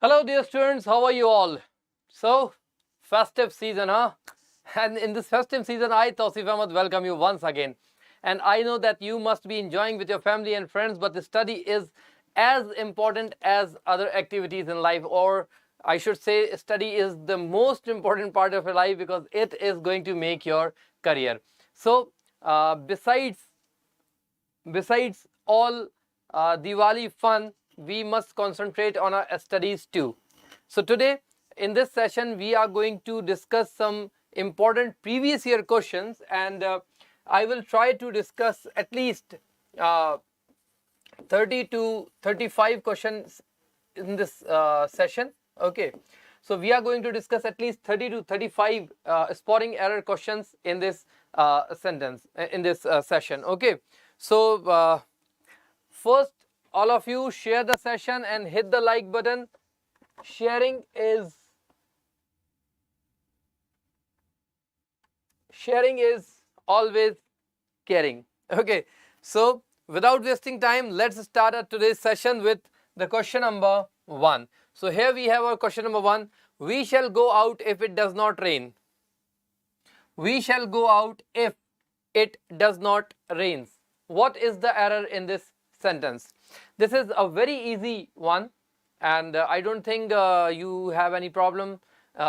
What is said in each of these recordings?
Hello dear students, how are you all? So, festive season, huh? And in this festive season, I, Tausif, welcome you once again. And I know that you must be enjoying with your family and friends, but the study is as important as other activities in life, or I should say study is the most important part of your life because it is going to make your career. So, besides all Diwali fun, we must concentrate on our studies too. So today in this session we are going to discuss some important previous year questions, and I will try to discuss at least uh, 30 to 35 questions in this session. Okay, so we are going to discuss at least 30 to 35 spotting error questions in this session. Okay, so first, all of you share the session and hit the like button. Sharing is always caring. Okay, so without wasting time, let's start our today's session with the question number 1. So here we have our question number 1. We shall go out if it does not rain. We shall go out if it does not rain. What is the error in this sentence? This is a very easy one, and I don't think you have any problem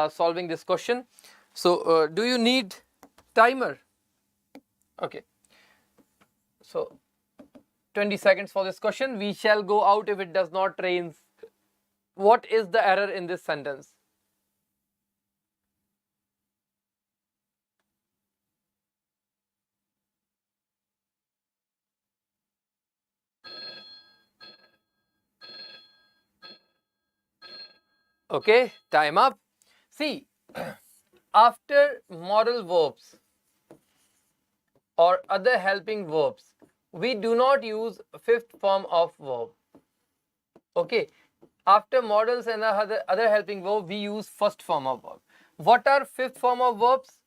solving this question. So do you need timer? Okay, so 20 seconds for this question. We shall go out if it does not rain. What is the error in this sentence? Okay, time up. See, after modal verbs or other helping verbs, we do not use fifth form of verb. Okay, after modals and other helping verb, we use first form of verb. What are fifth form of verbs?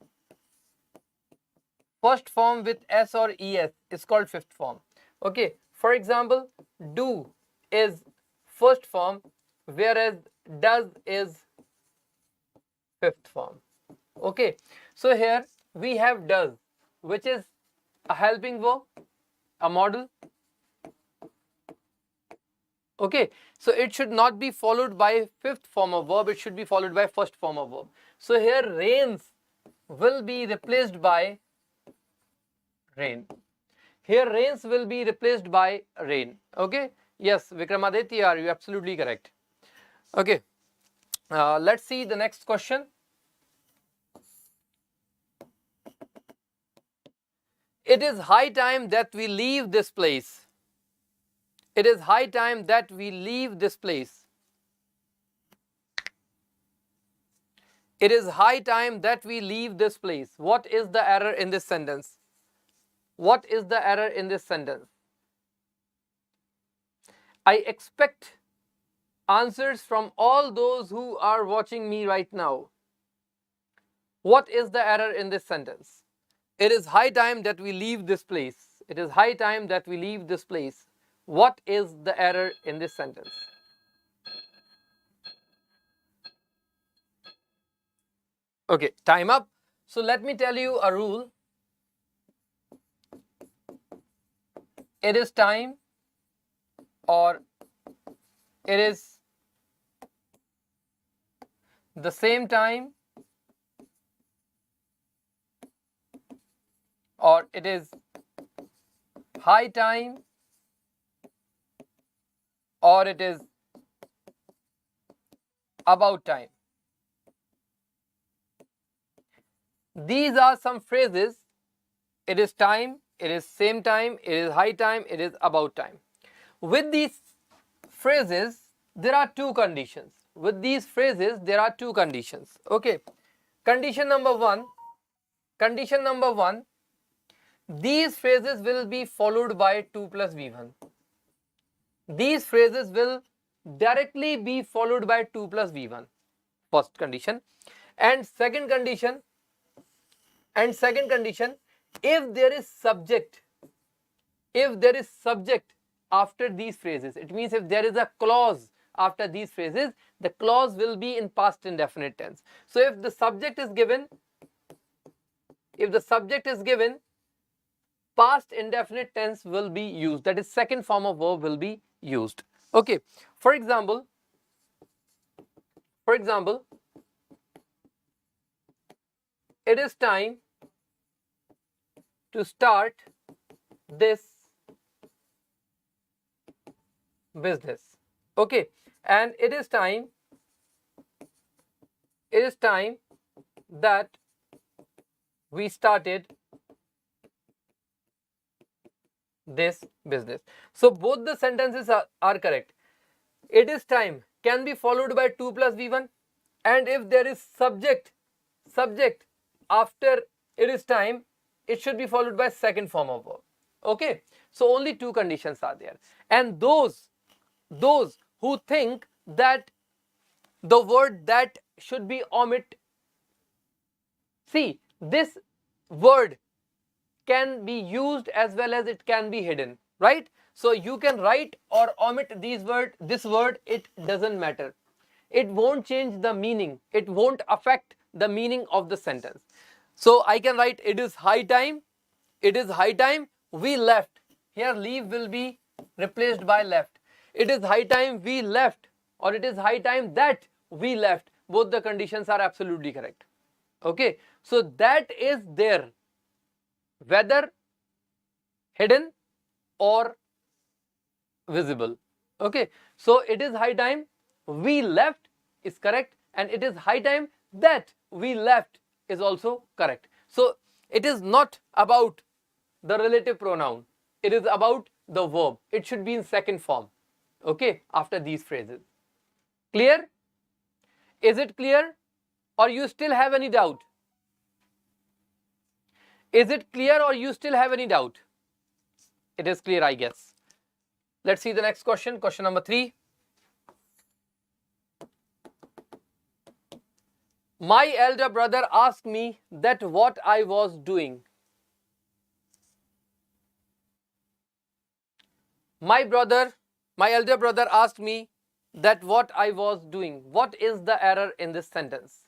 First form with s or es is called fifth form. Okay, for example, do is first form, whereas does is fifth form. Okay, so here we have does, which is a helping verb, a modal. Okay, so it should not be followed by fifth form of verb, it should be followed by first form of verb. So here rains will be replaced by rain. Here rains will be replaced by rain. Okay, yes, Vikramaditya, are you absolutely correct? Okay, let's see the next question. It is high time that we leave this place. It is high time that we leave this place. It is high time that we leave this place. What is the error in this sentence? What is the error in this sentence? I expect answers from all those who are watching me right now. What is the error in this sentence? It is high time that we leave this place. It is high time that we leave this place. What is the error in this sentence? Okay, time up. So let me tell you a rule. It is time, or it is the same time, or it is high time, or it is about time. These are some phrases. It is time, it is same time, it is high time, it is about time. With these phrases, there are two conditions. With these phrases, there are two conditions. Okay. Condition number one, these phrases will be followed by 2 plus V1. These phrases will directly be followed by 2 plus V1. First condition. And second condition, if there is subject after these phrases, it means if there is a clause after these phrases, the clause will be in past indefinite tense. So if the subject is given, past indefinite tense will be used. That is, second form of verb will be used. Okay. For example, it is time to start this business. Okay. And it is time that we started this business. So both the sentences are correct. It is time can be followed by 2 plus V1, and if there is subject after it is time, it should be followed by second form of verb. Okay. So only two conditions are there, and those who think that the word that should be omit, see, this word can be used as well as it can be hidden, right? So you can write or omit this word, it doesn't matter. It won't change the meaning. It won't affect the meaning of the sentence. So I can write, it is high time we left. Here leave will be replaced by left. It is high time we left, or it is high time that we left. Both the conditions are absolutely correct. Okay. So that is there, whether hidden or visible. Okay. So it is high time we left is correct, and it is high time that we left is also correct. So it is not about the relative pronoun, it is about the verb. It should be in second form. Okay, after these phrases. Clear? Is it clear, or you still have any doubt? Is it clear, or you still have any doubt? It is clear, I guess. Let's see the next question. Question number 3. My elder brother asked me that what I was doing. My elder brother asked me that what I was doing. What is the error in this sentence?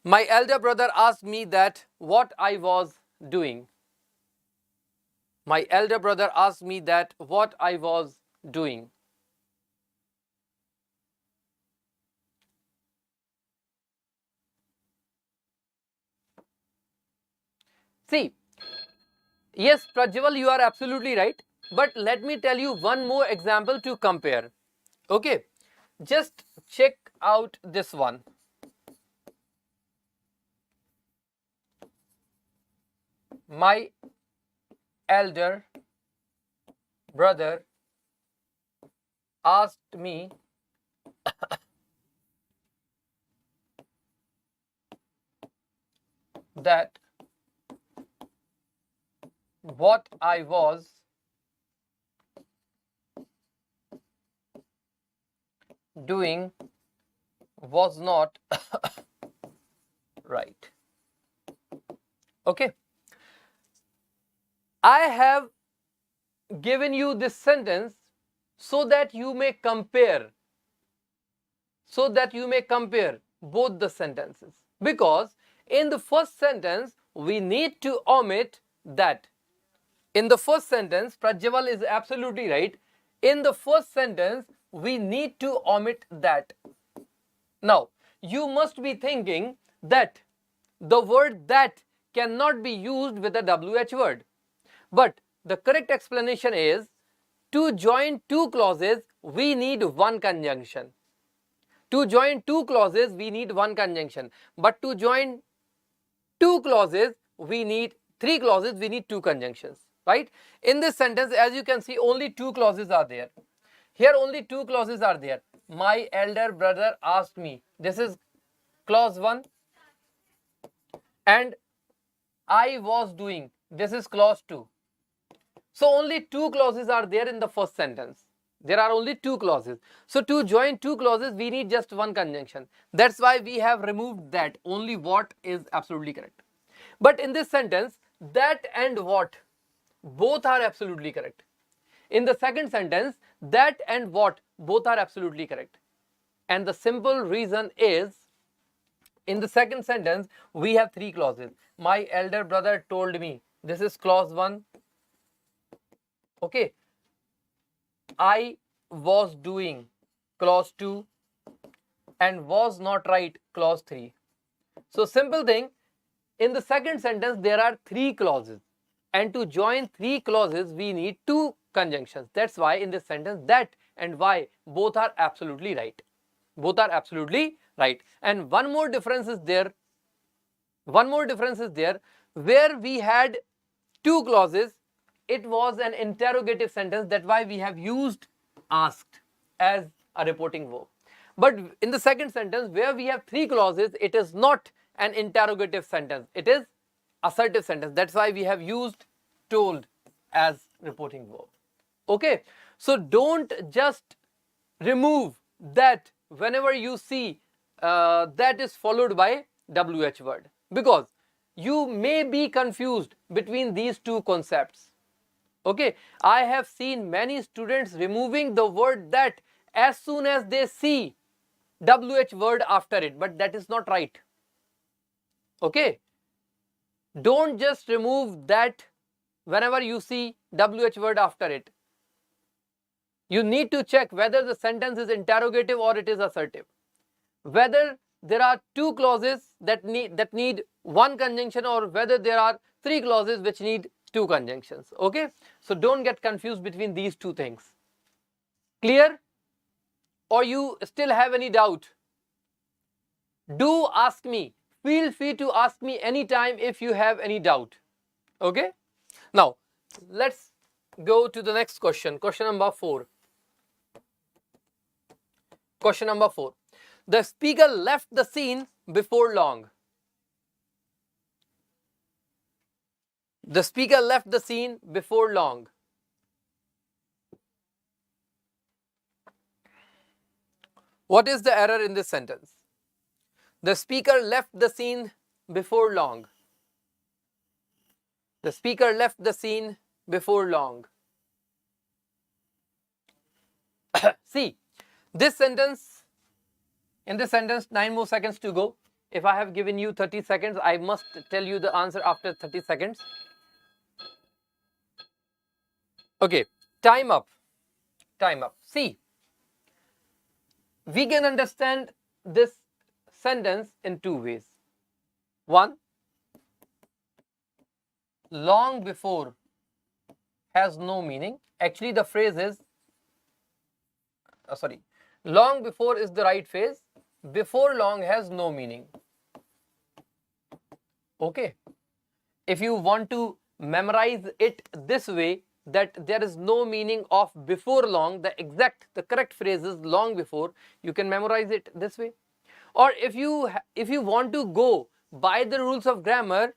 My elder brother asked me that what I was doing. My elder brother asked me that what I was doing. See, yes, Prajwal, you are absolutely right. But let me tell you one more example to compare. Okay, just check out this one. My elder brother asked me that what I was doing was not right. Okay. I have given you this sentence so that you may compare. Both the sentences. Because in the first sentence, we need to omit that. In the first sentence, Prajwal is absolutely right. In the first sentence, we need to omit that. Now, you must be thinking that the word that cannot be used with a WH word. But the correct explanation is, to join two clauses, we need one conjunction. To join two clauses, we need one conjunction. But to join two clauses, we need three clauses, we need two conjunctions. Right? In this sentence, as you can see, only two clauses are there. Here only two clauses are there. My elder brother asked me. This is clause 1. And I was doing. This is clause 2. So only two clauses are there in the first sentence. There are only two clauses. So to join two clauses, we need just one conjunction. That's why we have removed that. Only what is absolutely correct. But in this sentence, that and what, both are absolutely correct. In the second sentence, that and what both are absolutely correct. And the simple reason is, in the second sentence, we have three clauses. My elder brother told me. This is clause 1. Okay. I was doing, clause 2. And was not right, clause 3. So simple thing, in the second sentence, there are three clauses. And to join three clauses, we need two conjunctions. That's why in this sentence, that and why both are absolutely right. Both are absolutely right. And one more difference is there. One more difference is there. Where we had two clauses, it was an interrogative sentence. That's why we have used asked as a reporting verb. But in the second sentence, where we have three clauses, it is not an interrogative sentence. It is assertive sentence. That's why we have used told as reporting verb. Okay. So don't just remove that whenever you see that is followed by WH word, because you may be confused between these two concepts. Okay, I have seen many students removing the word that as soon as they see WH word after it, but that is not right. Okay, don't just remove that whenever you see WH word after it. You need to check whether the sentence is interrogative or it is assertive. Whether there are two clauses that need one conjunction, or whether there are three clauses which need two conjunctions. Okay, so don't get confused between these two things. Clear? Or you still have any doubt? Do ask me. Feel free to ask me anytime if you have any doubt. Okay, now let's go to the next question. Question number 4. Question number 4. The speaker left the scene before long. The speaker left the scene before long. What is the error in this sentence? The speaker left the scene before long. The speaker left the scene before long. See, this sentence, in this sentence, 9 more seconds to go. If I have given you 30 seconds, I must tell you the answer after 30 seconds. Okay, time up. Time up. See, we can understand this sentence in two ways. One, long before has no meaning. Actually, the phrase is, long before is the right phrase. Before long has no meaning. Okay. If you want to memorize it this way, that there is no meaning of before long, the correct phrase is long before, you can memorize it this way. Or if you want to go by the rules of grammar,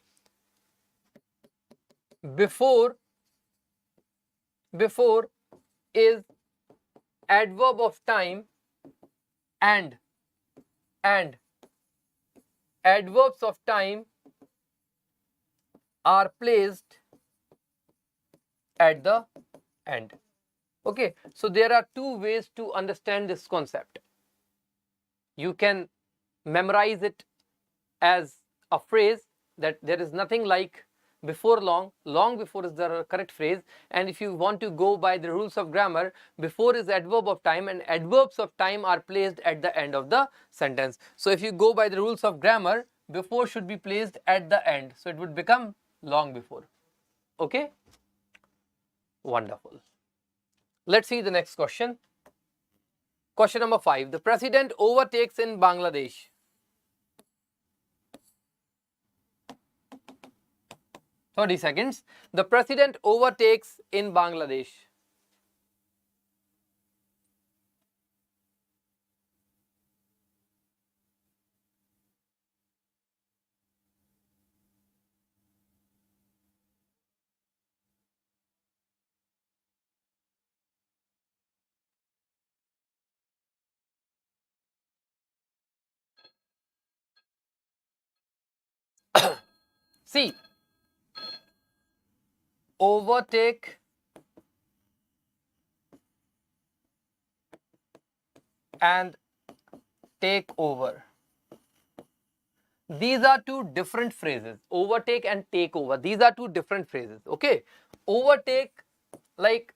before is adverb of time, and adverbs of time are placed at the end. Okay, so there are two ways to understand this concept. You can memorize it as a phrase, that there is nothing like before long. Long before is the correct phrase. And if you want to go by the rules of grammar, before is adverb of time, and adverbs of time are placed at the end of the sentence. So if you go by the rules of grammar, before should be placed at the end, so it would become long before. Okay, wonderful. Let's see the next question. Question number 5. The president overtakes in Bangladesh. "30 seconds. The president overtakes in Bangladesh." See, overtake and take over. These are two different phrases. Overtake and take over. These are two different phrases. Okay. Overtake, like,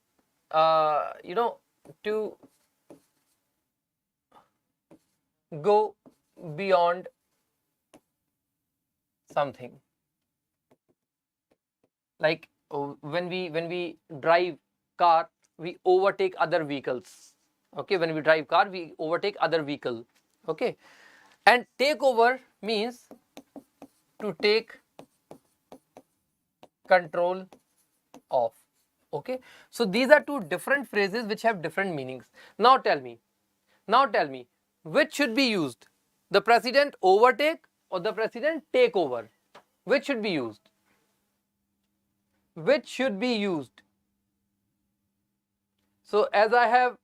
to go beyond something. Like when we drive car, we overtake other vehicles. Okay. When we drive car, we overtake other vehicle. Okay. And take over means to take control of. Okay. So these are two different phrases which have different meanings. Now tell me, which should be used? The president overtake or the president take over? Which should be used? Which should be used? So as I have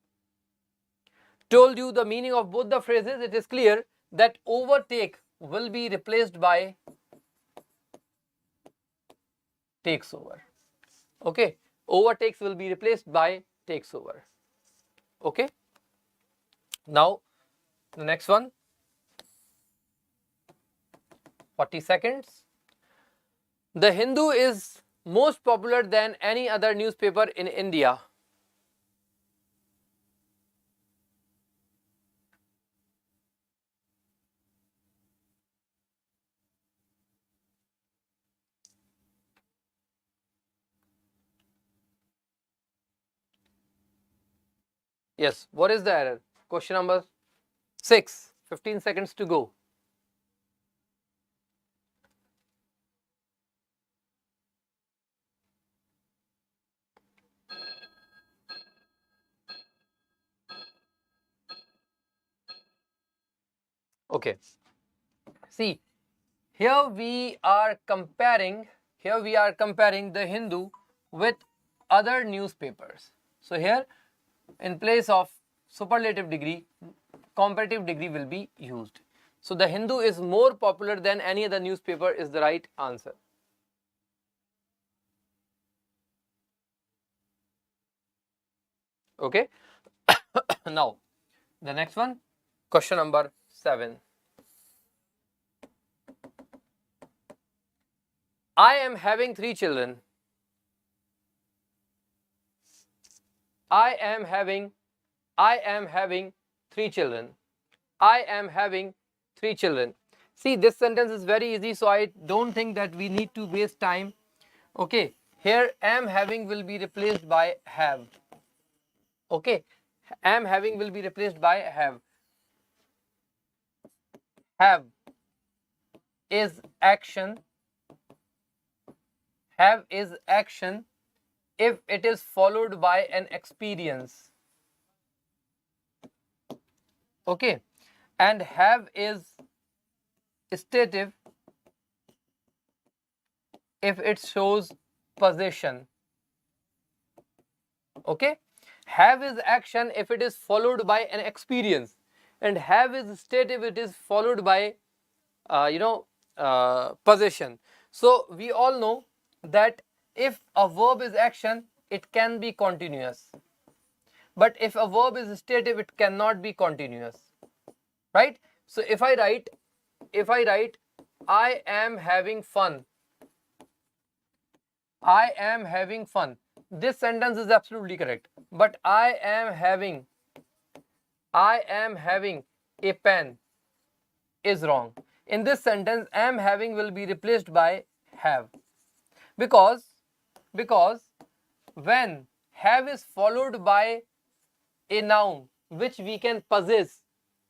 told you the meaning of both the phrases, it is clear that overtake will be replaced by takes over. Okay. Overtakes will be replaced by takes over. Okay. Now the next one, 40 seconds. The Hindu is most popular than any other newspaper in India. Yes, what is the error? Question number 6. 15 seconds to go. Okay. See, here we are comparing the Hindu with other newspapers. So here, in place of superlative degree, comparative degree will be used. So the Hindu is more popular than any other newspaper is the right answer. Okay. Now the next one, question number 7. I am having 3 children. I am having 3 children. I am having 3 children. See, this sentence is very easy, so I don't think that we need to waste time. Okay, here am having will be replaced by have. Okay, am having will be replaced by have. Have is action. Have is action if it is followed by an experience. Okay, and have is stative if it shows possession. Okay, have is action if it is followed by an experience, and have is state if it is followed by possession. So we all know that if a verb is action, it can be continuous, but if a verb is stative, it cannot be continuous, right? So if I write I am having fun, I am having fun, this sentence is absolutely correct. But I am having a pen is wrong. In this sentence, am having will be replaced by have, because when have is followed by a noun which we can possess,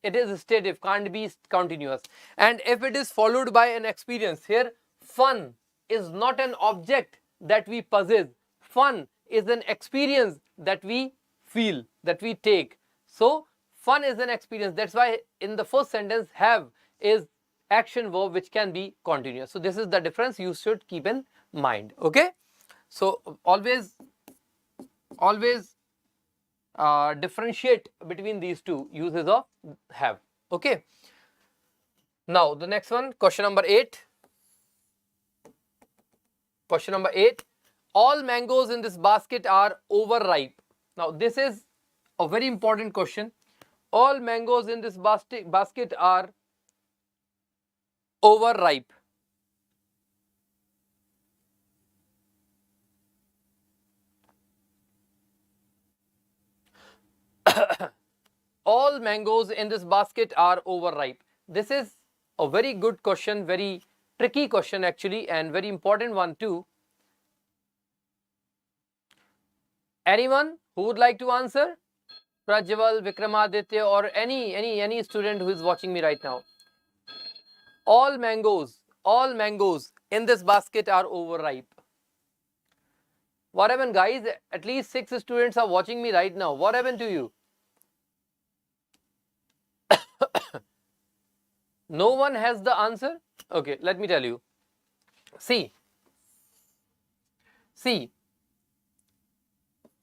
it is stative, can't be continuous. And if it is followed by an experience, here fun is not an object that we possess, fun is an experience that we feel, that we take. So fun is an experience. That's why in the first sentence, have is action verb which can be continuous. So this is the difference you should keep in mind. Okay, so always differentiate between these two uses of have. Okay, now the next one, question number 8. Question number 8. All mangoes in this basket are overripe. Now this is a very important question. All mangoes in this basket are overripe. All mangoes in this basket are overripe. This is a very good question, very tricky question actually, and very important one too. Anyone who would like to answer? Prajwal, Vikramaditya, or any student who is watching me right now. All mangoes in this basket are overripe. What happened, guys? At least 6 students are watching me right now. What happened to you? No one has the answer? Okay, let me tell you. See,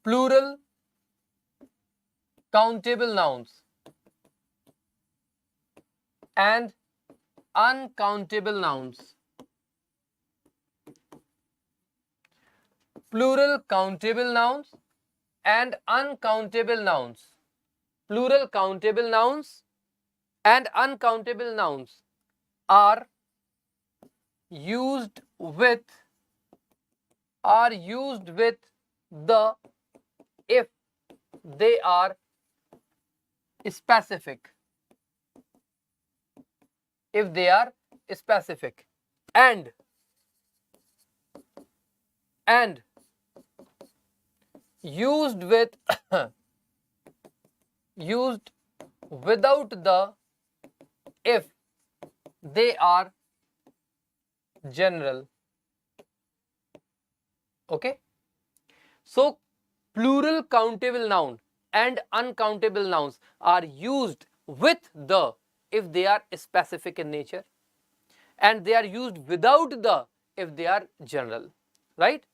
plural countable nouns and uncountable nouns. Plural countable nouns and uncountable nouns. Plural countable nouns and uncountable nouns are used with the if they are specific. If they are specific and used with used without the if they are general. Okay, so plural countable noun and uncountable nouns are used with the if they are specific in nature, and they are used without the if they are general, right?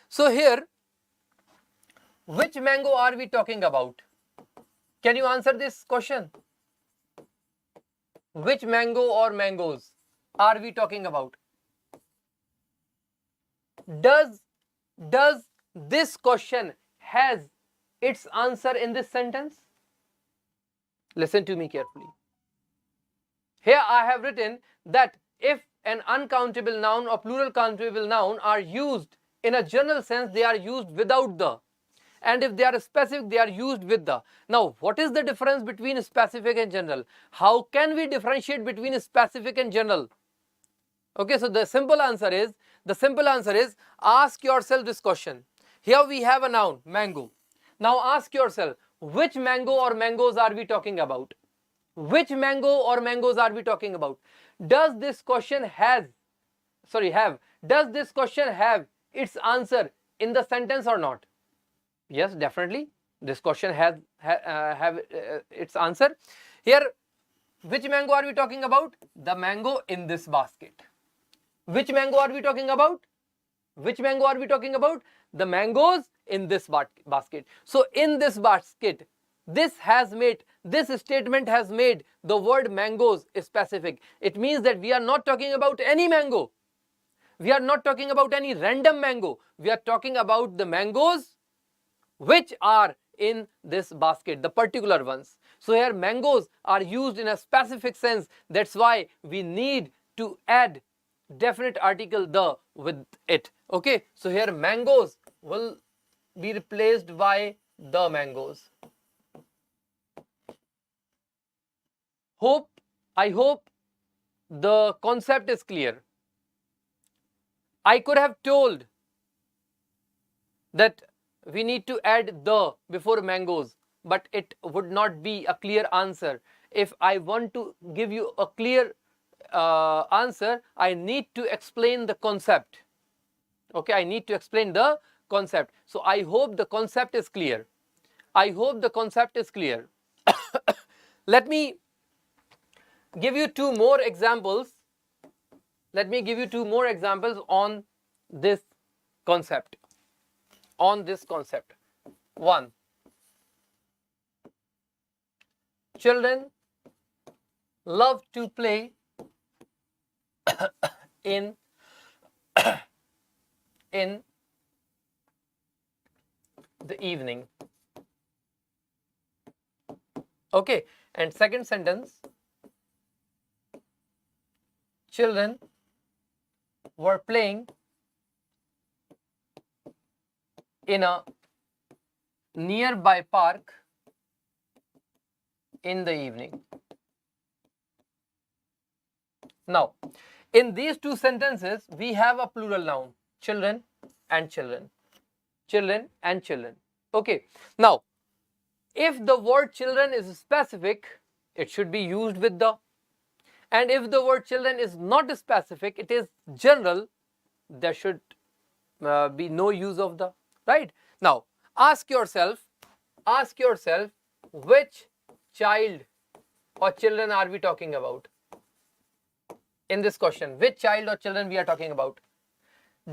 So here, which mango are we talking about? Can you answer this question? Which mango or mangoes are we talking about? Does this question has its answer in this sentence? Listen to me carefully. Here I have written that if an uncountable noun or plural countable noun are used in a general sense, they are used without the, and if they are specific, they are used with the. Now, what is the difference between specific and general? How can we differentiate between specific and general? Okay, so the simple answer is ask yourself this question. Here we have a noun, mango. Now ask yourself, which mango or mangoes are we talking about? Which mango or mangoes are we talking about? Does this question have its answer in the sentence or not? Yes, definitely. This question has its answer. Here, which mango are we talking about? The mango in this basket. Which mango are we talking about? Which mango are we talking about? The mangoes in this basket. So in this basket, this statement has made the word mangoes specific. It means that we are not talking about any mango. We are not talking about any random mango. We are talking about the mangoes which are in this basket, the particular ones. So here mangoes are used in a specific sense. That's why we need to add definite article the with it. Okay, so here mangoes will be replaced by the mangoes. I hope the concept is clear. I could have told that we need to add the before mangoes, but it would not be a clear answer. If I want to give you a clear answer, I need to explain the concept. Okay, I need to explain the concept. So I hope the concept is clear. I hope the concept is clear. Let me give you two more examples. Let me give you two more examples on this concept. One, children love to play in the evening. Okay, and second sentence, children were playing in a nearby park in the evening. Now, in these two sentences, we have a plural noun, children and children. Children and children. Okay. Now, if the word children is specific, it should be used with the. And if the word children is not specific, it is general, there should be no use of the. Right? Now, ask yourself, which child or children are we talking about? In this question, which child or children we are talking about?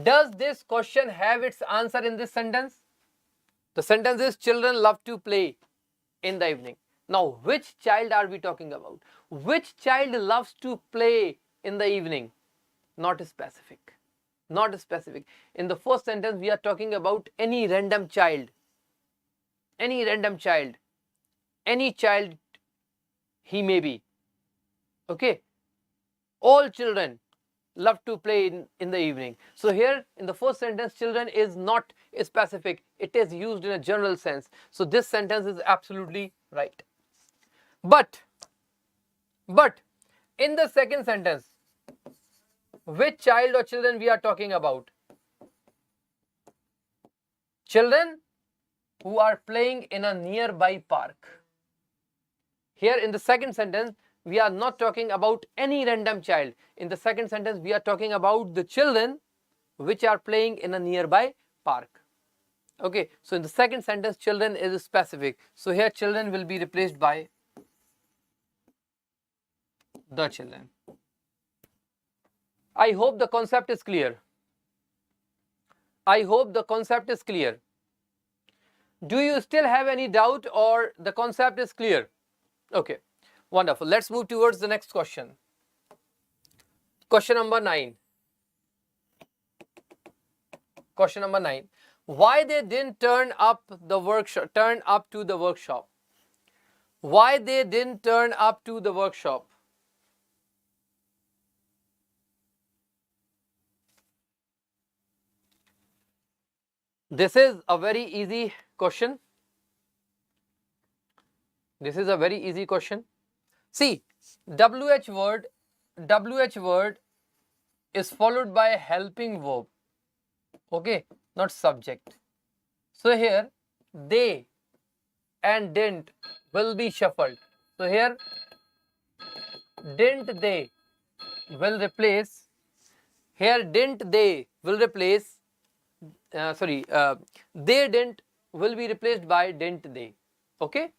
Does this question have its answer in this sentence? The sentence is children love to play in the evening. Now, which child are we talking about? Which child loves to play in the evening? Not specific. Not specific. In the first sentence, we are talking about any random child. Any random child. Any child he may be. Okay. All children love to play in the evening. So here in the first sentence, children is not specific. It is used in a general sense. So this sentence is absolutely right. But in the second sentence, which child or children we are talking about? Children who are playing in a nearby park. Here in the second sentence, we are not talking about any random child. In the second sentence, we are talking about the children which are playing in a nearby park. Okay, so in the second sentence, children is specific. So here children will be replaced by the children. I hope the concept is clear. I hope the concept is clear. Do you still have any doubt or the concept is clear? Okay, wonderful. Let's move towards the next question. Question number 9. Question number 9. Why they didn't turn up to the workshop? Why they didn't turn up to the workshop? This is a very easy question. This is a very easy question. See, WH word is followed by a helping verb. Okay, not subject. So here they and didn't will be shuffled. So here didn't they will replace. Here didn't they will replace. They didn't will be replaced by didn't they. Okay,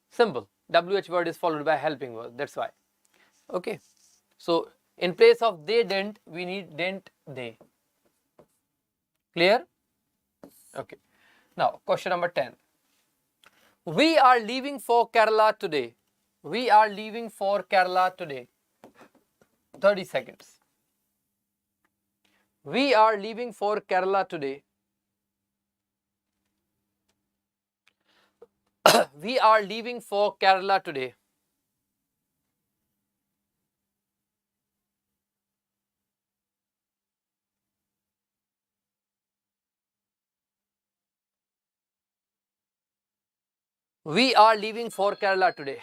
simple. WH word is followed by a helping verb. That's why. Okay, so in place of they didn't, we need didn't they. Clear? Okay. Now, question number 10. We are leaving for Kerala today. We are leaving for Kerala today. 30 seconds. We are leaving for Kerala today. We are leaving for Kerala today. We are leaving for Kerala today.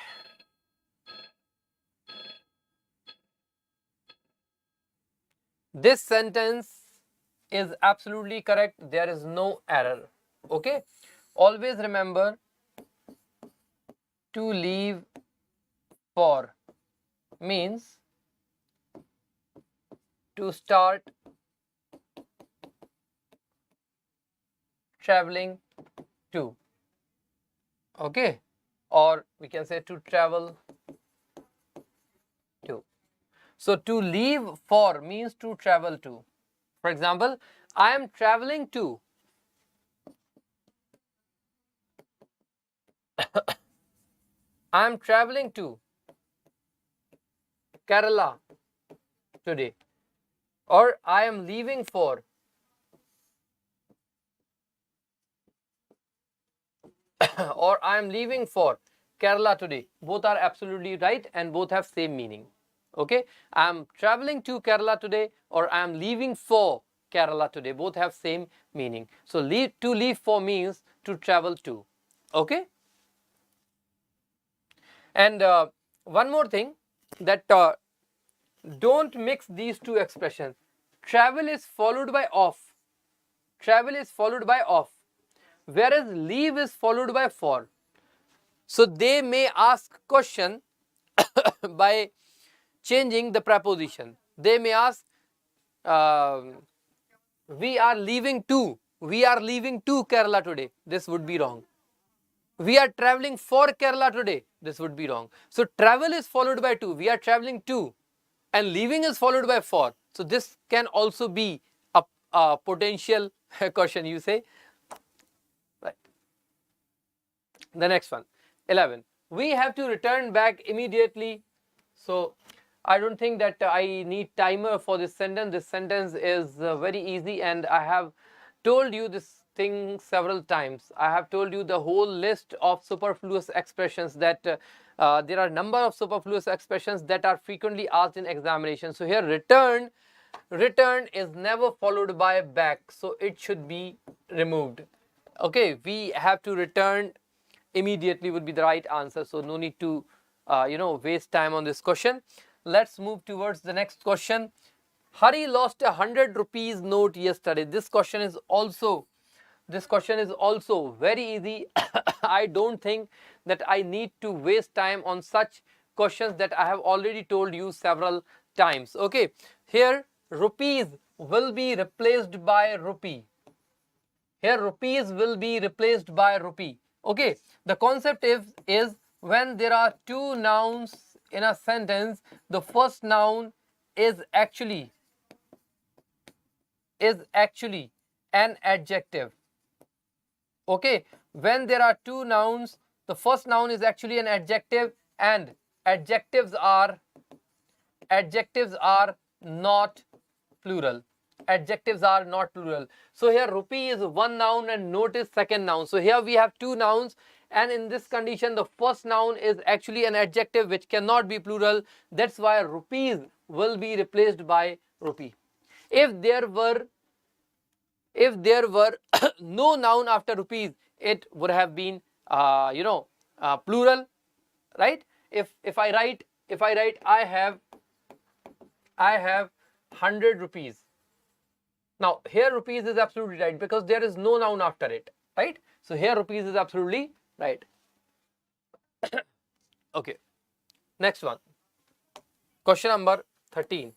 This sentence is absolutely correct. There is no error. Okay. Always remember to leave for means to start traveling to. Okay. Or we can say to travel to. So to leave for means to travel to. For example, I am traveling to. I am traveling to Kerala today. Or I am leaving for. Or I am leaving for Kerala today. Both are absolutely right and both have same meaning. Okay, I am traveling to Kerala today or I am leaving for Kerala today. Both have same meaning. So to leave for means to travel to. Okay. And one more thing, that don't mix these two expressions. Travel is followed by off. Travel is followed by off, whereas leave is followed by for. So they may ask question by changing the preposition. They may ask, we are leaving to Kerala today. This would be wrong. We are traveling for Kerala today. This would be wrong. So travel is followed by to. We are traveling to, and leaving is followed by for. So this can also be a potential question, you say. Right. The next one, 11. We have to return back immediately. So I don't think that I need timer for this sentence. This sentence is very easy, and I have told you this thing several times. I have told you the whole list of superfluous expressions, that there are number of superfluous expressions that are frequently asked in examination. So here return is never followed by back, so it should be removed. Okay, we have to return immediately would be the right answer. So no need to waste time on this question. Let's move towards the next question. Hari lost 100 rupees note yesterday. This question is also very easy. I don't think that I need to waste time on such questions that I have already told you several times. Okay, here rupees will be replaced by rupee. Here rupees will be replaced by rupee. Okay, the concept is when there are two nouns in a sentence, the first noun is actually an adjective. Okay, when there are two nouns, the first noun is actually an adjective, and adjectives are not plural. Adjectives are not plural. So here rupee is one noun and note is second noun. So here we have two nouns, and in this condition the first noun is actually an adjective which cannot be plural. That's why rupees will be replaced by rupee. If there were no noun after rupees, it would have been plural, right? If I write I have 100 rupees. Now here rupees is absolutely right because there is no noun after it, right? So here rupees is absolutely right. Okay, next one, question number 13.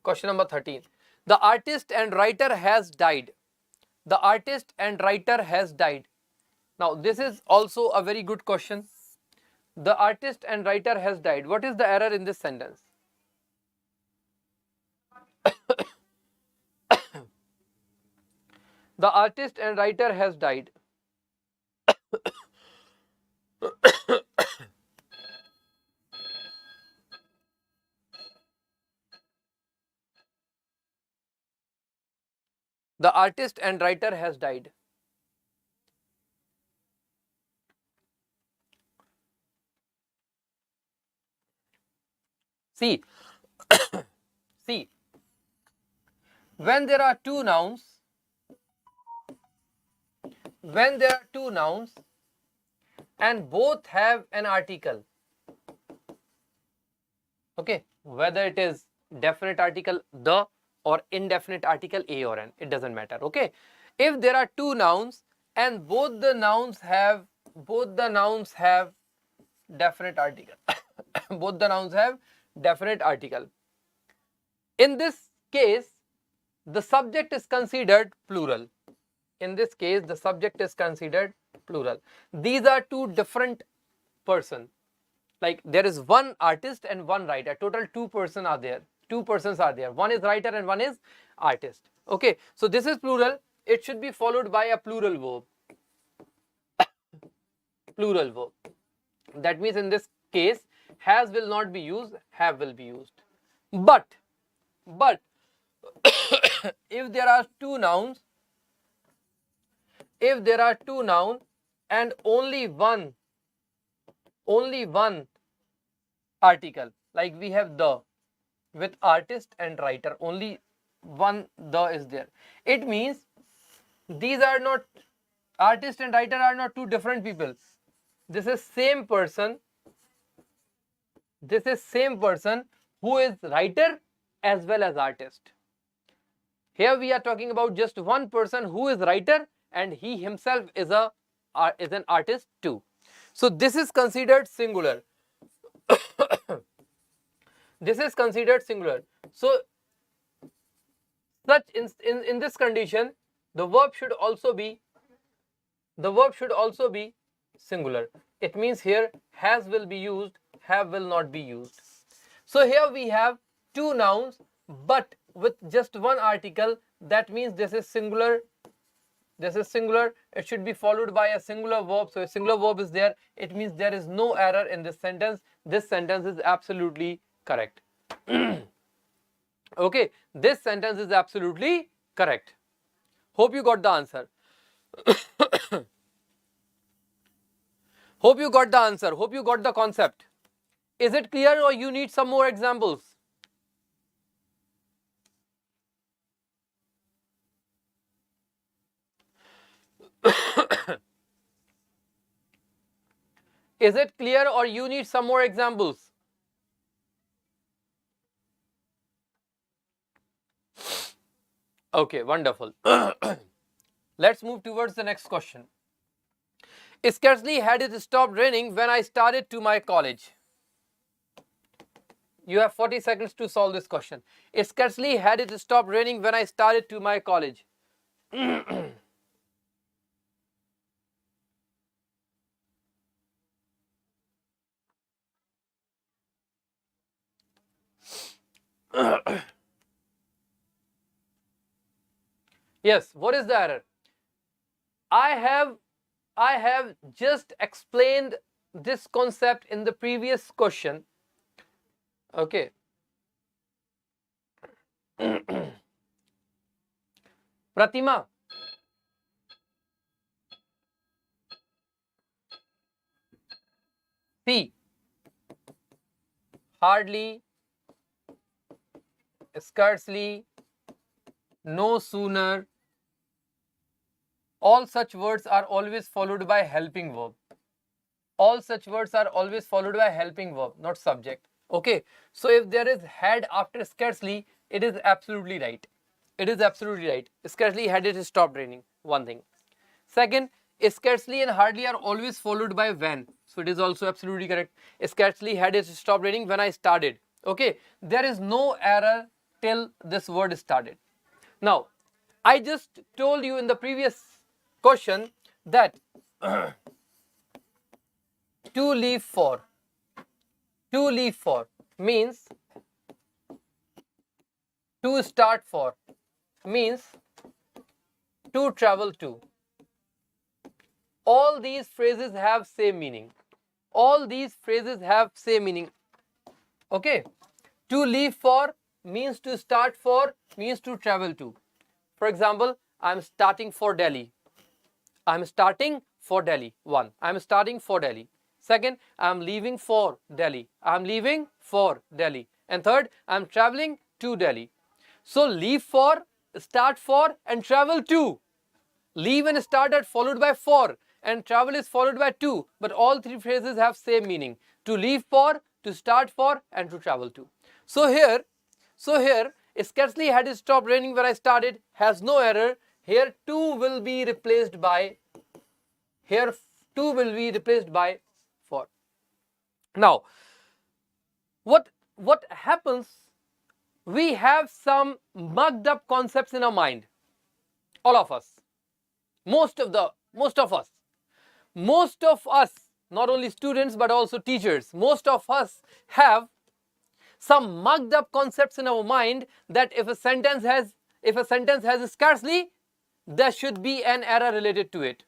Question number 13. The artist and writer has died. The artist and writer has died. Now this is also a very good question. The artist and writer has died. What is the error in this sentence? The artist and writer has died. The artist and writer has died. See, see, when there are two nouns, and both have an article, okay, whether it is definite article the or indefinite article a or an, it doesn't matter. Okay, if there are two nouns and both the nouns have definite article both the nouns have definite article, in this case the subject is considered plural. In this case the subject is considered plural. These are two different persons. Like there is one artist and one writer. Total two persons are there. One is writer and one is artist. Okay, so this is plural. It should be followed by a plural verb. Plural verb. That means in this case has will not be used, have will be used. But if there are two nouns and only one article, like we have the with artist and writer, only one the is there. It means these are not, artist and writer are not two different people. This is same person. This is same person who is writer as well as artist. Here we are talking about just one person who is writer and he himself is an artist too. So this is considered singular. This is considered singular. So such in this condition, the verb should also be singular. It means here has will be used, have will not be used. So here we have two nouns but with just one article. That means this is singular. This is singular. It should be followed by a singular verb. So a singular verb is there. It means there is no error in this sentence. This sentence is absolutely correct. Okay, this sentence is absolutely correct. Hope you got the answer. Hope you got the answer. Hope you got the concept. Is it clear or you need some more examples? Is it clear or you need some more examples? Okay, wonderful. Let's move towards the next question. Scarcely had it stopped raining when I started to my college. You have 40 seconds to solve this question. Scarcely had it stopped raining when I started to my college. Yes, what is the error? I have just explained this concept in the previous question. Okay. Pratima. See. Hardly, scarcely, no sooner. All such words are always followed by helping verb. All such words are always followed by helping verb, not subject. Okay. So if there is had after scarcely, it is absolutely right. It is absolutely right. Scarcely had it stopped raining. One thing. Second, scarcely and hardly are always followed by when. So it is also absolutely correct. Scarcely had it stopped raining when I started. Okay. There is no error till this word started. Now, I just told you in the previous question that to leave for means to start for means to travel to. All these phrases have same meaning. All these phrases have same meaning. Okay. To leave for means to start for, means to travel to. For example, I'm starting for Delhi. I'm starting for Delhi. One, I'm starting for Delhi. Second, I'm leaving for Delhi. I'm leaving for Delhi. And third, I'm traveling to Delhi. So leave for, start for, and travel to. Leave and start are followed by for, and travel is followed by to. But all three phrases have same meaning: to leave for, to start for, and to travel to. So here, scarcely had it stopped raining when I started has no error. Here to will be replaced by, here to will be replaced by for. Now, what happens? We have some mugged up concepts in our mind. All of us. Most of us, not only students but also teachers, most of us have some mugged up concepts in our mind that if a sentence has scarcely, there should be an error related to it.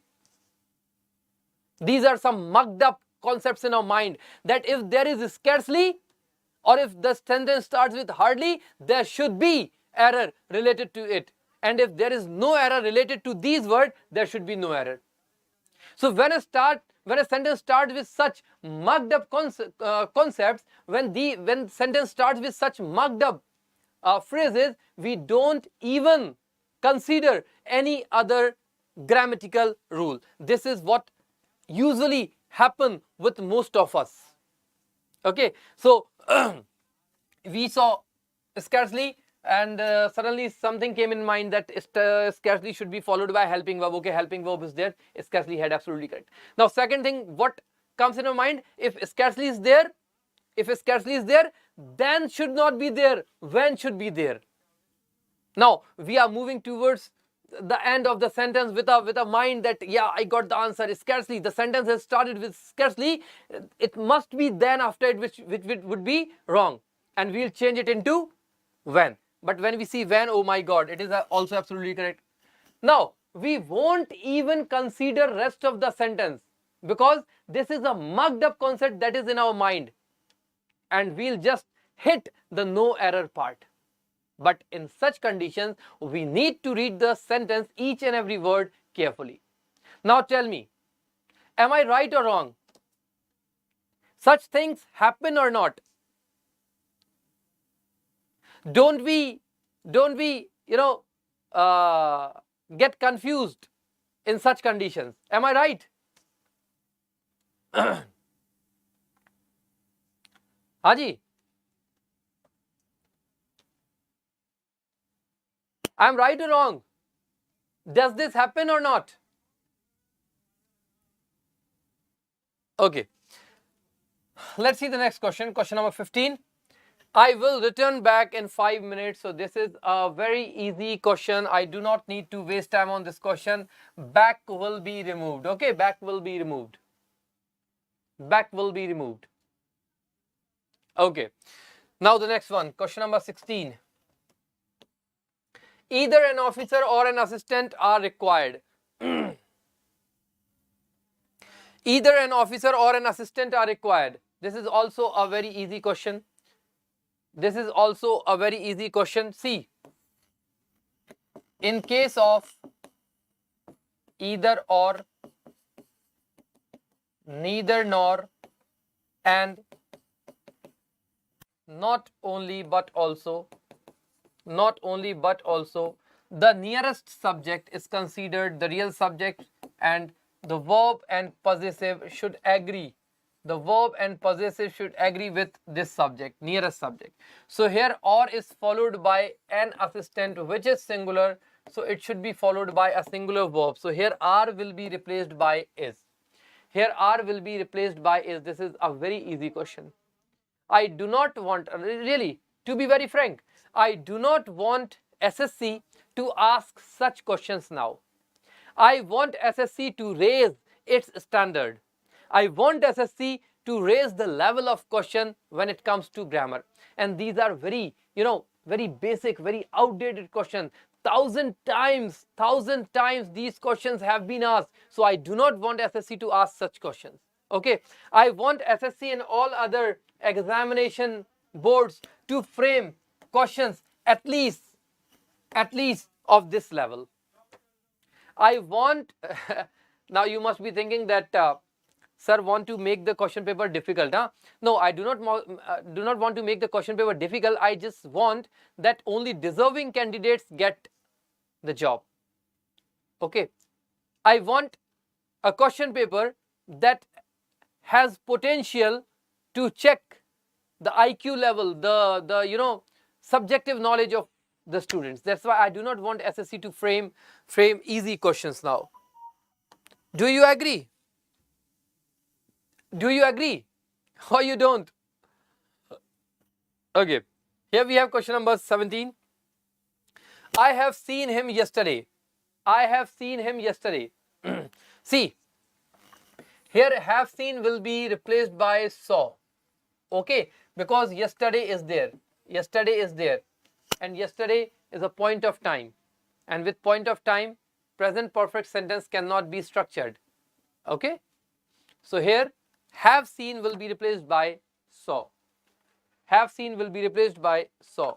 These are some mugged up concepts in our mind that if there is scarcely or if the sentence starts with hardly, there should be error related to it. And if there is no error related to these words, there should be no error. So when a sentence starts with such mugged up concepts, when sentence starts with such mugged up phrases, we don't even consider any other grammatical rule. This is what usually happen with most of us. Okay, so we saw scarcely, and suddenly something came in mind that scarcely should be followed by helping verb. Okay, helping verb is there, scarcely had, absolutely correct. Now second thing, what comes in our mind, if scarcely is there, then should not be there, when should be there. Now we are moving towards the end of the sentence with a mind that, yeah, I got the answer, scarcely. The sentence has started with scarcely, it must be then after it, which would be wrong, and we'll change it into when. But when we see when, oh my god, it is also absolutely correct. Now we won't even consider rest of the sentence, because this is a mugged up concept that is in our mind, and we'll just hit the no error part. But in such conditions, we need to read the sentence, each and every word, carefully. Now tell me, am I right or wrong? Such things happen or not? Don't we get confused in such conditions? Am I right? Haji, I'm right or wrong? Does this happen or not? Okay. Let's see the next question. Question number 15. I will return back in 5 minutes. So this is a very easy question. I do not need to waste time on this question. Back will be removed. Okay, back will be removed. Back will be removed. Okay. Now the next one. Question number 16. Either an officer or an assistant are required. Either an officer or an assistant are required. This is also a very easy question. This is also a very easy question. See, in case of either or, neither nor, and not only but also, the nearest subject is considered the real subject, and the verb and possessive should agree. The verb and possessive should agree with this subject, nearest subject. So here or is followed by an assistant, which is singular, so it should be followed by a singular verb. So here are will be replaced by is. Here are will be replaced by is. This is a very easy question. I do not want, really, to be very frank, I do not want SSC to ask such questions now. I want SSC to raise its standard. I want SSC to raise the level of question when it comes to grammar. And these are very, very basic, very outdated questions. Thousand times these questions have been asked. So I do not want SSC to ask such questions. Okay, I want SSC and all other examination boards to frame questions at least of this level. I want now you must be thinking that sir want to make the question paper difficult, huh? No, I do not want to make the question paper difficult. I just want that only deserving candidates get the job. Okay, I want a question paper that has potential to check the IQ level, the subjective knowledge of the students. That's why I do not want SSC to frame easy questions now. Do you agree? Do you agree? Or you don't? Okay. Here we have question number 17. I have seen him yesterday. I have seen him yesterday. See, here have seen will be replaced by saw. Okay, because yesterday is there. Yesterday is there. And yesterday is a point of time. And with point of time, present perfect sentence cannot be structured. Okay. So here have seen will be replaced by saw. Have seen will be replaced by saw.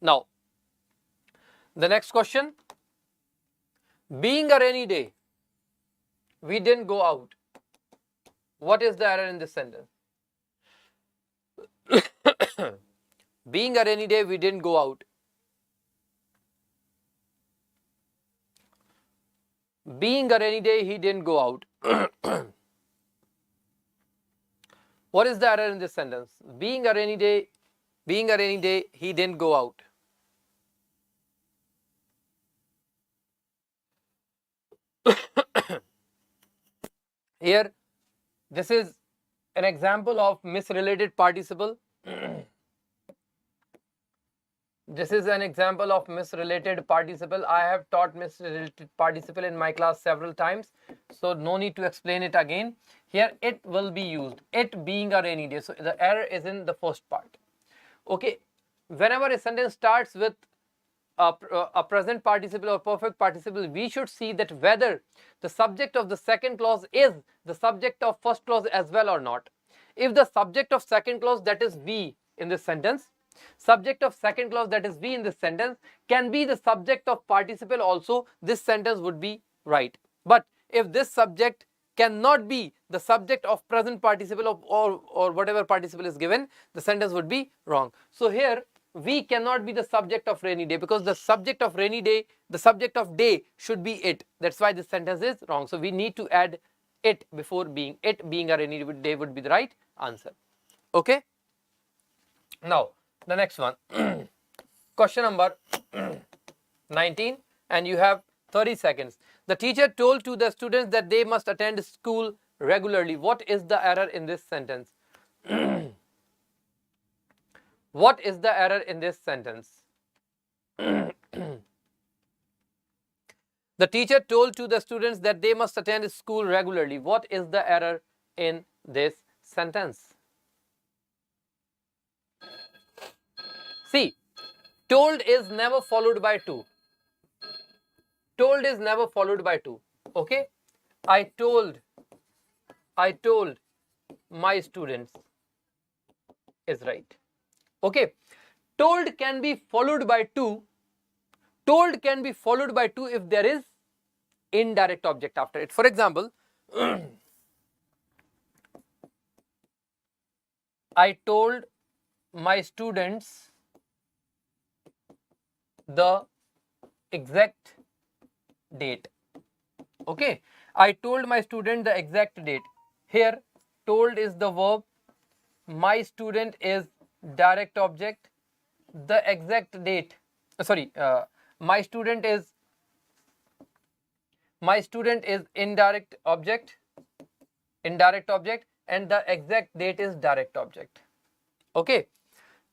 Now, the next question. Being a rainy day, we didn't go out. What is the error in this sentence? Being a rainy day, we didn't go out. Being a rainy day, he didn't go out. What is the error in this sentence? Being a rainy day, he didn't go out. Here, this is an example of misrelated participle. This is an example of misrelated participle. I have taught misrelated participle in my class several times, so no need to explain it again. Here it will be used, it being a rainy day. So the error is in the first part. Okay, whenever a sentence starts with a present participle or perfect participle, we should see that whether the subject of the second clause is the subject of first clause as well or not. If the subject of second clause, that is we in this sentence, subject of second clause, that is we in this sentence, can be the subject of participle also, this sentence would be right. But if this subject cannot be the subject of present participle of, or whatever participle is given, the sentence would be wrong. So here we cannot be the subject of rainy day, because the subject of rainy day, the subject of day should be it. That's why this sentence is wrong. So we need to add it before being. It being a rainy day would be the right answer. Okay. Now the next one. Question number 19, and you have 30 seconds. The teacher told to the students that they must attend school regularly. What is the error in this sentence? What is the error in this sentence? The teacher told to the students that they must attend school regularly. What is the error in this sentence? See, told is never followed by to. Told is never followed by to. Okay? I told my students is right. Okay? Told can be followed by to. Told can be followed by to if there is indirect object after it. For example, I told my students the exact date. Okay, I told my student the exact date. Here told is the verb, my student is direct object, the exact date, my student is indirect object, and the exact date is direct object. Okay,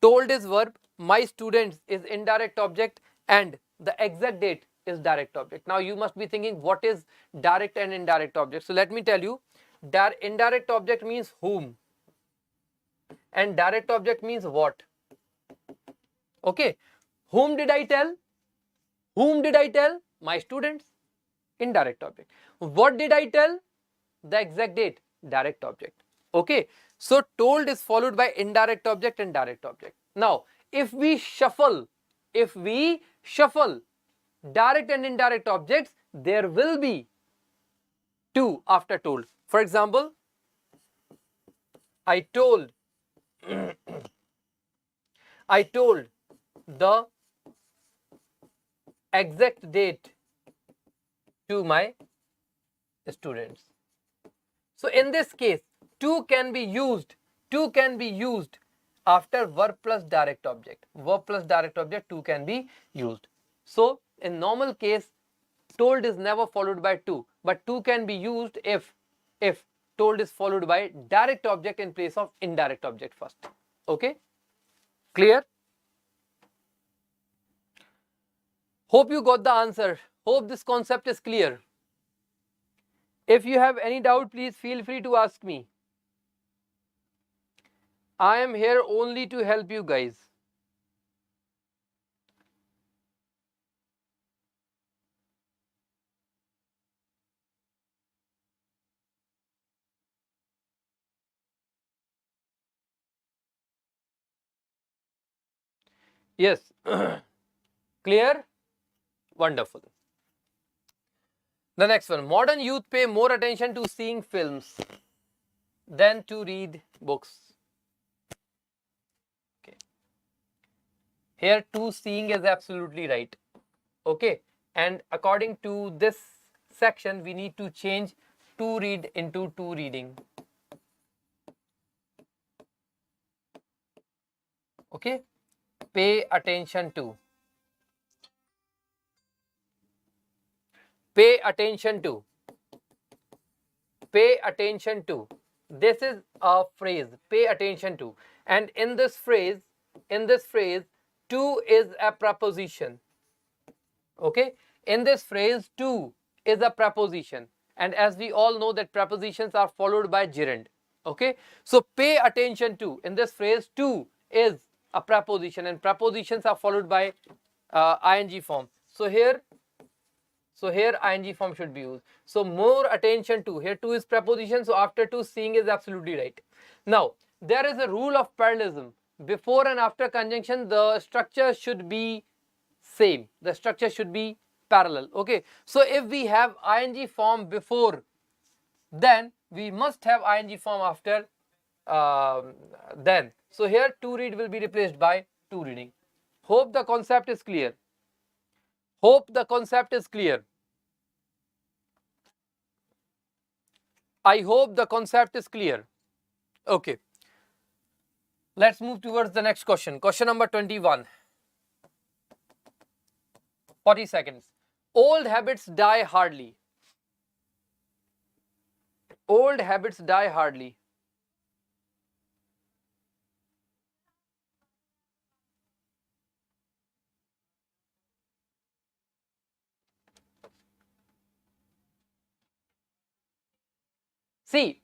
told is verb, my students is indirect object, and the exact date is direct object. Now you must be thinking, what is direct and indirect object? So let me tell you, indirect object means whom, and direct object means what. Okay, whom did I tell? My students, indirect object. What did I tell? The exact date, direct object. Okay, so told is followed by indirect object and direct object. Now if we shuffle direct and indirect objects, there will be two after told. For example, I told the exact date to my students. So in this case, to can be used after verb plus direct object. Verb plus direct object, to can be used. So in normal case, told is never followed by to, but to can be used if told is followed by direct object in place of indirect object first. Okay, clear? Hope you got the answer. Hope this concept is clear. If you have any doubt, please feel free to ask me. I am here only to help you guys. Yes. Clear? Wonderful. The next one. Modern youth pay more attention to seeing films than to read books. Okay. Here, to seeing is absolutely right. Okay. And according to this section, we need to change to read into to reading. Okay. Pay attention to. Pay attention to. Pay attention to. This is a phrase. Pay attention to. And in this phrase, to is a preposition. Okay. In this phrase, to is a preposition. And as we all know that prepositions are followed by gerund. Okay. So pay attention to. In this phrase, to is a preposition and prepositions are followed by ing form. So here ing form should be used. So more attention to. Here to is preposition. So after to, seeing is absolutely right. Now there is a rule of parallelism. Before and after conjunction, the structure should be same. The structure should be parallel. Okay. So if we have ing form before, then we must have ing form after then. So here to read will be replaced by to reading. Hope the concept is clear. Hope the concept is clear. I hope the concept is clear. Okay. Let's move towards the next question. Question number 21. 40 seconds. Old habits die hardly. Old habits die hardly. See,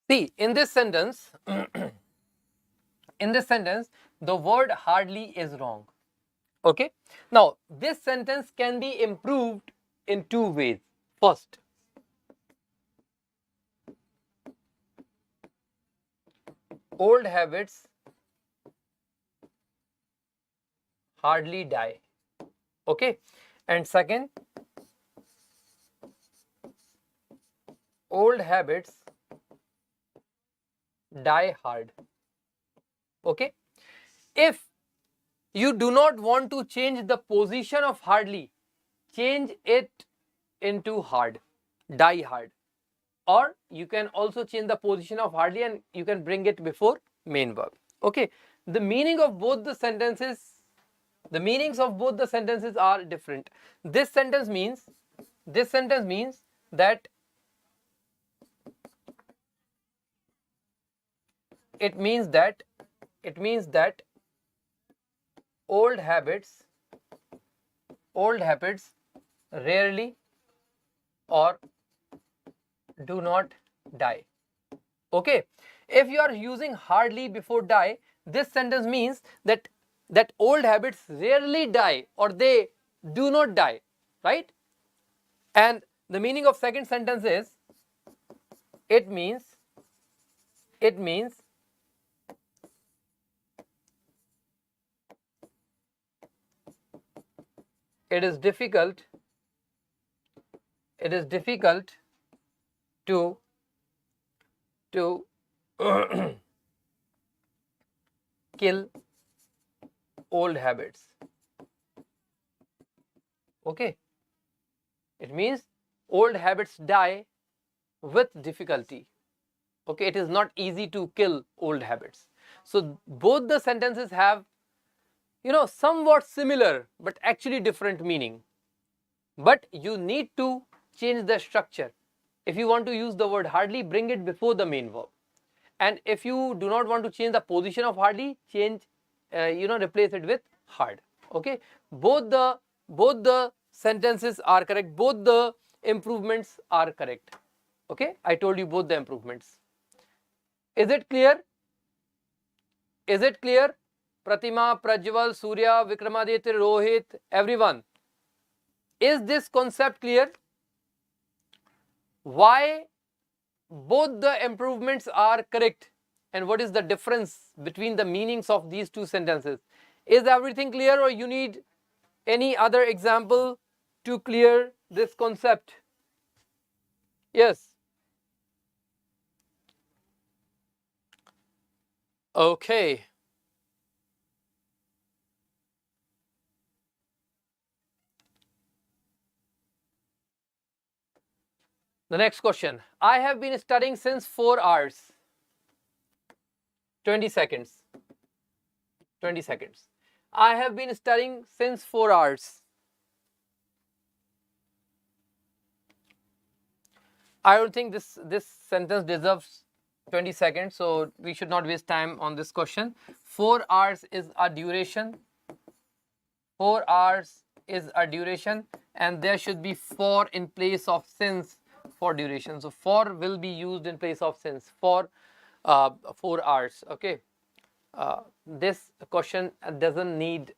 see, in this sentence, the word hardly is wrong. Okay. Now, this sentence can be improved in two ways. First, old habits hardly die. Okay. And second, old habits die hard. Okay. If you do not want to change the position of hardly, change it into hard, die hard. Or you can also change the position of hardly and you can bring it before main verb. Okay. The meaning of both the sentences, the meanings of both the sentences are different. This sentence means that it means that old habits rarely or do not die. Okay. If you are using hardly before die, this sentence means that old habits rarely die or they do not die, right? And the meaning of second sentence is it means it is difficult to kill old habits. Okay. It means old habits die with difficulty. Okay. It is not easy to kill old habits. So both the sentences have, somewhat similar but actually different meaning. But you need to change the structure. If you want to use the word hardly, bring it before the main verb. And if you do not want to change the position of hardly, replace it with hard. Okay. Both the sentences are correct. Both the improvements are correct. Okay, I told you both the improvements. Is it clear? Is it clear? Pratima, Prajwal, Surya, Vikramaditya, Rohit, everyone. Is this concept clear? Why both the improvements are correct and what is the difference between the meanings of these two sentences? Is everything clear, or you need any other example to clear this concept? Yes. Okay. The next question. I have been studying since 4 hours. 20 seconds. 20 seconds. I have been studying since 4 hours. I don't think this sentence deserves 20 seconds, so we should not waste time on this question. 4 hours is a duration. 4 hours is a duration, and there should be for in place of since for duration. So for will be used in place of since for 4 hours. Okay. This question doesn't need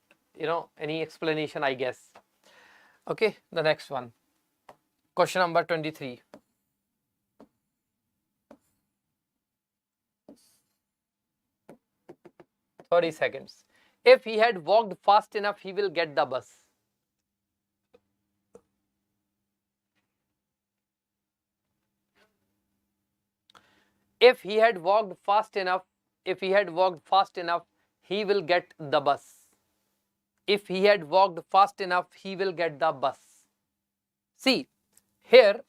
any explanation, I guess. Okay, the next one. Question number 23. "30 seconds. If he had walked fast enough, he will get the bus." If he had walked fast enough, if he had walked fast enough, he will get the bus. If he had walked fast enough, he will get the bus. See, here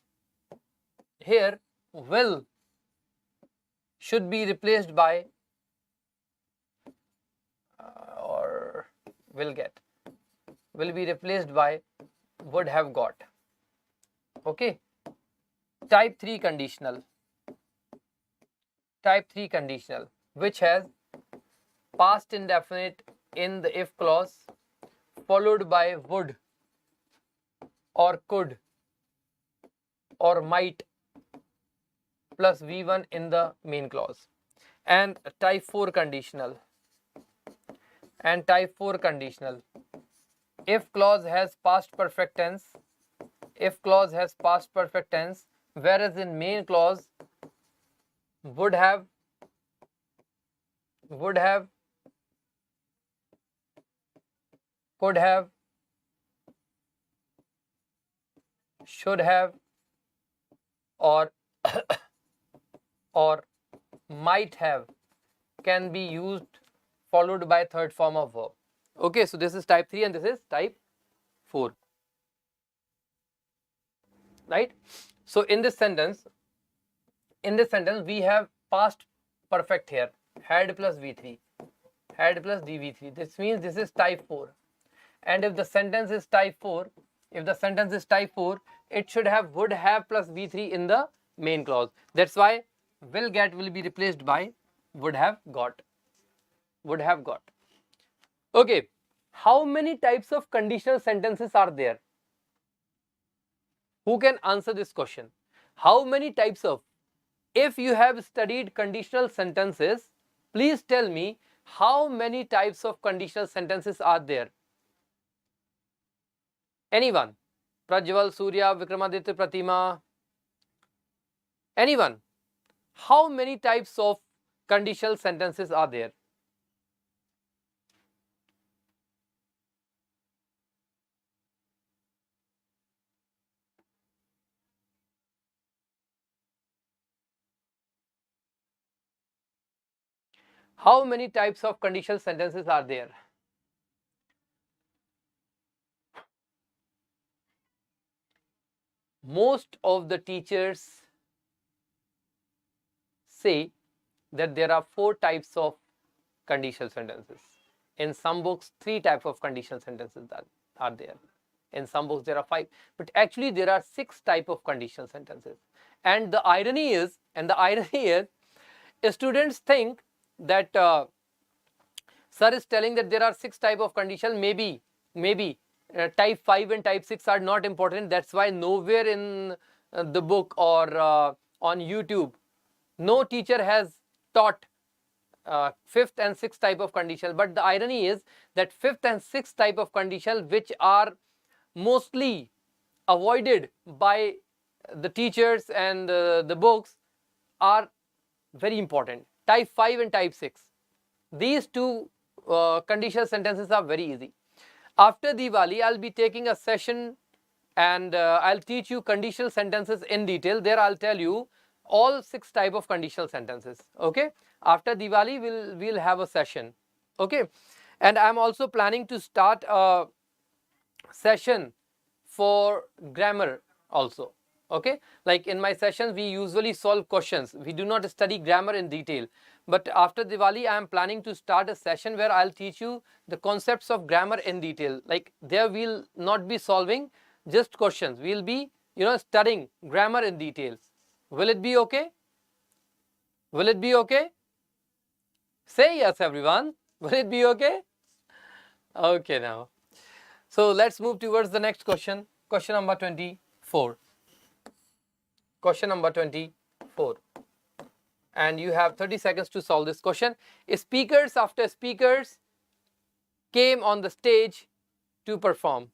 will should be replaced by or will be replaced by would have got. Okay. Type 3 conditional. Type 3 conditional, which has past indefinite in the if clause followed by would or could or might plus V1 in the main clause. And type 4 conditional. And type 4 conditional. If clause has past perfect tense, if clause has past perfect tense, whereas in main clause would have, could have, should have, or or might have can be used followed by third form of verb. Okay, so this is type 3 and this is type 4. Right? So in this sentence we have past perfect here, had plus V3, had plus DV3. This means this is type 4. And if the sentence is type 4, it should have would have plus V3 in the main clause. That's why will get will be replaced by would have got. Would have got. Okay. How many types of conditional sentences are there? Who can answer this question? How many types of? If you have studied conditional sentences, please tell me how many types of conditional sentences are there? Anyone? Prajwal, Surya, Vikramaditya, Pratima. Anyone? How many types of conditional sentences are there? How many types of conditional sentences are there? Most of the teachers say that there are 4 types of conditional sentences. In some books, 3 types of conditional sentences are there. In some books, there are 5. But actually, there are 6 types of conditional sentences. And the irony is, students think that sir is telling that there are 6 types of conditional. Maybe type 5 and type 6 are not important. That's why nowhere in the book or on YouTube, no teacher has taught fifth and sixth type of conditional. But the irony is that fifth and sixth type of conditional, which are mostly avoided by the teachers and the books, are very important. Type 5 and type 6. These two conditional sentences are very easy. After Diwali, I'll be taking a session and I'll teach you conditional sentences in detail. There I'll tell you all 6 type of conditional sentences. Okay. After Diwali, we'll have a session. Okay. And I'm also planning to start a session for grammar also. Okay, like in my sessions we usually solve questions, we do not study grammar in detail, but after Diwali I am planning to start a session where I'll teach you the concepts of grammar in detail. Like there we'll not be solving just questions, we'll be studying grammar in details. Will it be okay? Will it be okay? Say yes everyone. Will it be okay? Okay, now so let's move towards the next question. Question number 24. Question number 24. And you have 30 seconds to solve this question. Speakers after speakers came on the stage to perform.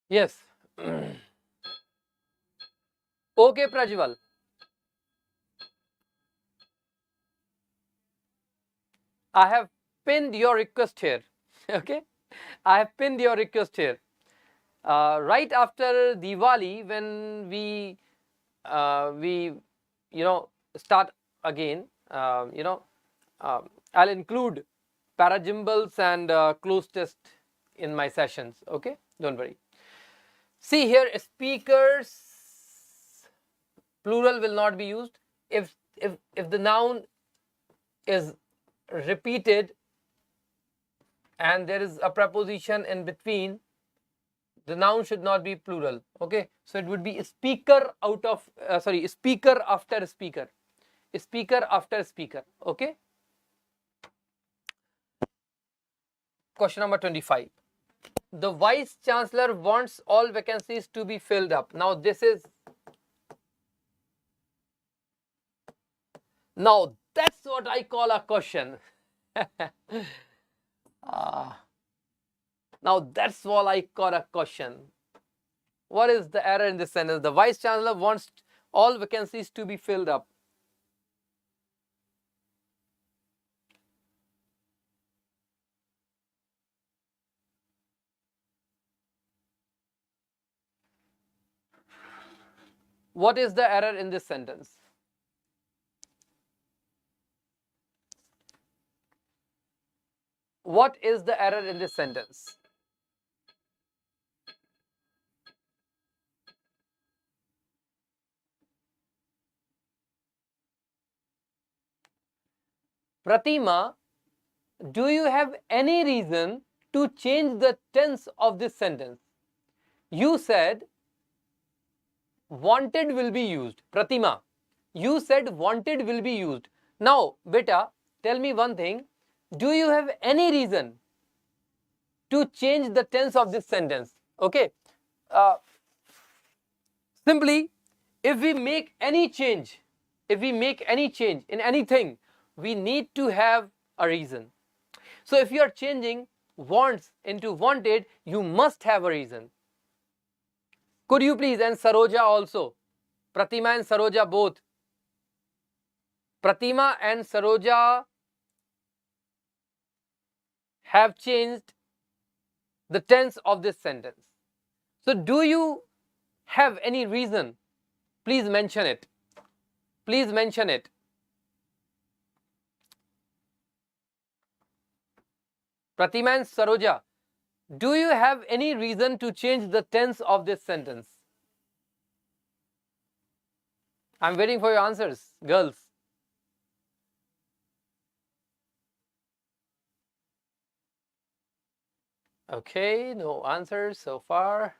Yes. Okay, Prajwal. I have pinned your request here. Okay, I have pinned your request here. Right after Diwali, when we start again, I'll include paragimbals and close test in my sessions. Okay, don't worry. See here, speakers plural will not be used. If the noun is repeated and there is a preposition in between, the noun should not be plural. Okay, so it would be speaker out of speaker after speaker, speaker after speaker. Okay. Question number 25. The vice chancellor wants all vacancies to be filled up. Now that's what I call a question. Now that's what I call a question. What is the error in this sentence? The vice chancellor wants all vacancies to be filled up. What is the error in this sentence? What is the error in this sentence? Pratima, do you have any reason to change the tense of this sentence? You said wanted will be used. Pratima, you said wanted will be used. Now, beta, tell me one thing. Do you have any reason to change the tense of this sentence? Okay. Simply, if we make any change in anything, we need to have a reason. So if you are changing wants into wanted, you must have a reason. Could you please, and Saroja also, Pratima and Saroja both, Pratima and Saroja have changed the tense of this sentence. So do you have any reason? Please mention it. Please mention it. Pratima and Saroja, do you have any reason to change the tense of this sentence? I'm waiting for your answers, girls. Okay, no answers so far.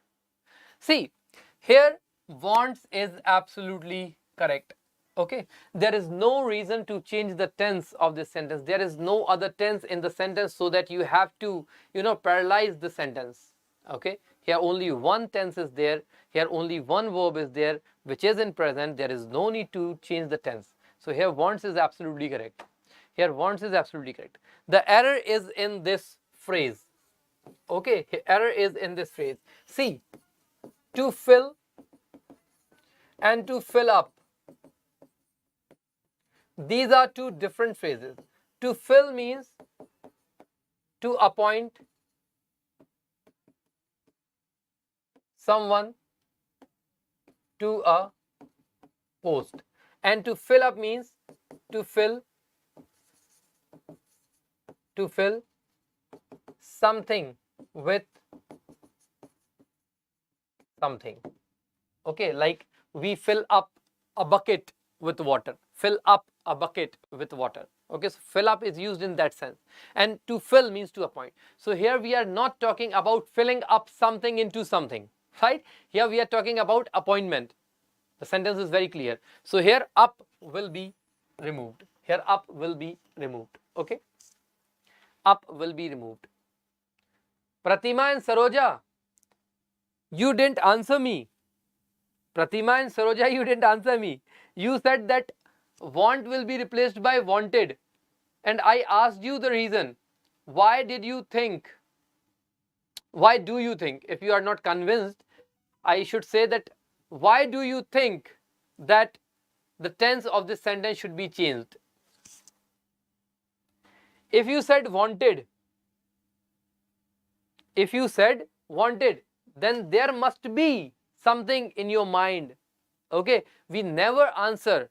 See, here wants is absolutely correct. Okay, there is no reason to change the tense of this sentence. There is no other tense in the sentence so that you have to, paralyze the sentence. Okay, here only one tense is there. Here only one verb is there, which is in present. There is no need to change the tense. So here wants is absolutely correct. Here wants is absolutely correct. The error is in this phrase. Okay, error is in this phrase. See, to fill and to fill up, these are two different phrases. To fill means to appoint someone to a post, and to fill up means to fill something with something. Okay, like we fill up a bucket with water. Fill up a bucket with water. Okay, so fill up is used in that sense. And to fill means to appoint. So here we are not talking about filling up something into something, right? Here we are talking about appointment. The sentence is very clear. So here up will be removed. Here up will be removed. Okay, up will be removed. Pratima and Saroja, you didn't answer me. Pratima and Saroja, you didn't answer me. You said that want will be replaced by wanted. And I asked you the reason. Why did you think? Why do you think? If you are not convinced, I should say that why do you think that the tense of this sentence should be changed? If you said wanted, then there must be something in your mind. Okay, we never answer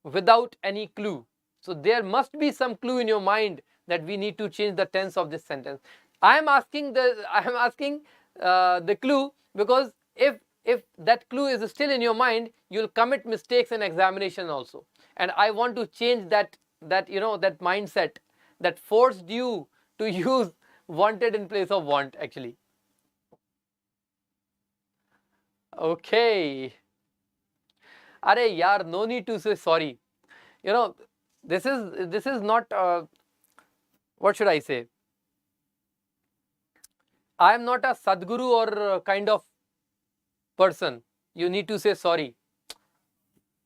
without any clue. So there must be some clue in your mind that we need to change the tense of this sentence. I am asking the clue because if that clue is still in your mind, you'll commit mistakes in examination also. And I want to change that mindset that forced you to use wanted in place of want actually. Okay. Are yaar, no need to say sorry. This is not what should I say? I am not a Sadguru or kind of person. You need to say sorry.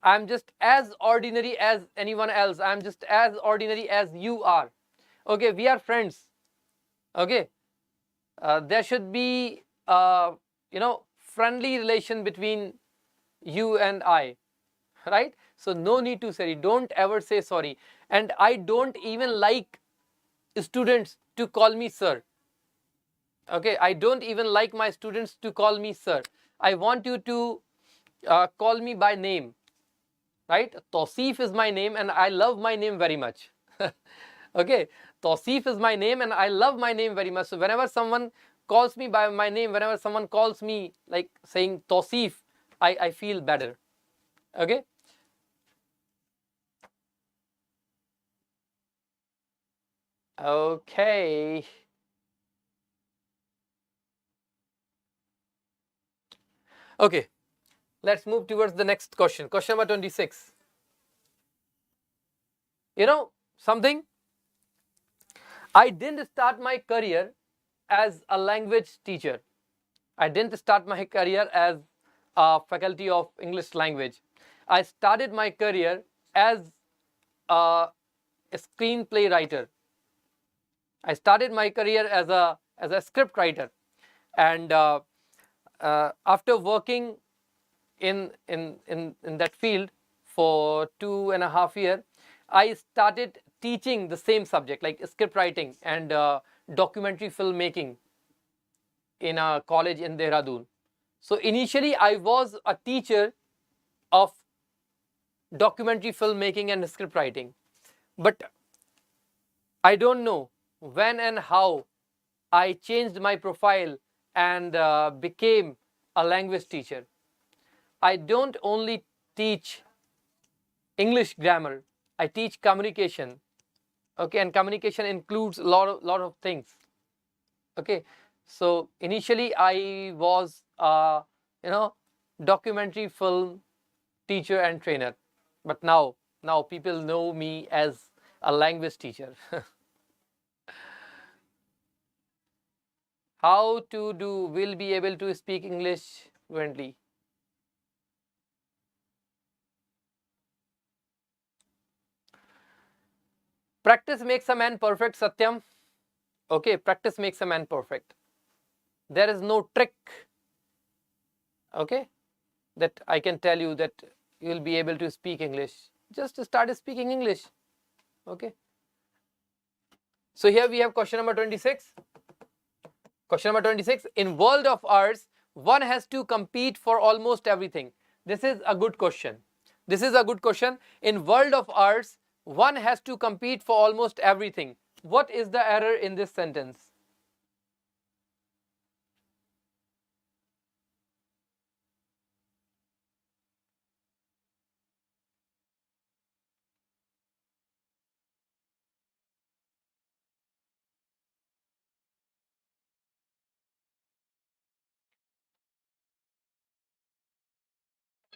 I am just as ordinary as anyone else. I am just as ordinary as you are. Okay, we are friends. Okay, there should be friendly relation between you and I, right? So no need to say. Don't ever say sorry. And I don't even like students to call me sir. Okay, I don't even like my students to call me sir. I want you to call me by name, right? Tausif is my name and I love my name very much. Okay, Tausif is my name and I love my name very much. So whenever someone calls me by my name, whenever someone calls me like saying Tausif, I feel better. Okay. Okay. Okay, let's move towards the next question. Question number 26. You know something? I didn't start my career as a language teacher. I didn't start my career as a faculty of English language. I started my career as a screenplay writer. I started my career as a script writer, and after working in that field for 2.5 years, I started teaching the same subject like script writing and documentary filmmaking in a college in Dehradun. So initially I was a teacher of documentary filmmaking and script writing, but I don't know when and how I changed my profile and became a language teacher. I don't only teach English grammar, I teach communication. Okay, and communication includes a lot of things. Okay, so initially I was you know, documentary film teacher and trainer, but now people know me as a language teacher. How to do will be able to speak English fluently? Practice makes a man perfect, Satyam. Okay, practice makes a man perfect. There is no trick, okay, that I can tell you that you will be able to speak English. Just start speaking English. Okay. So here we have question number 26. Question number 26. In world of arts, one has to compete for almost everything. This is a good question. This is a good question. In world of arts, one has to compete for almost everything. What is the error in this sentence?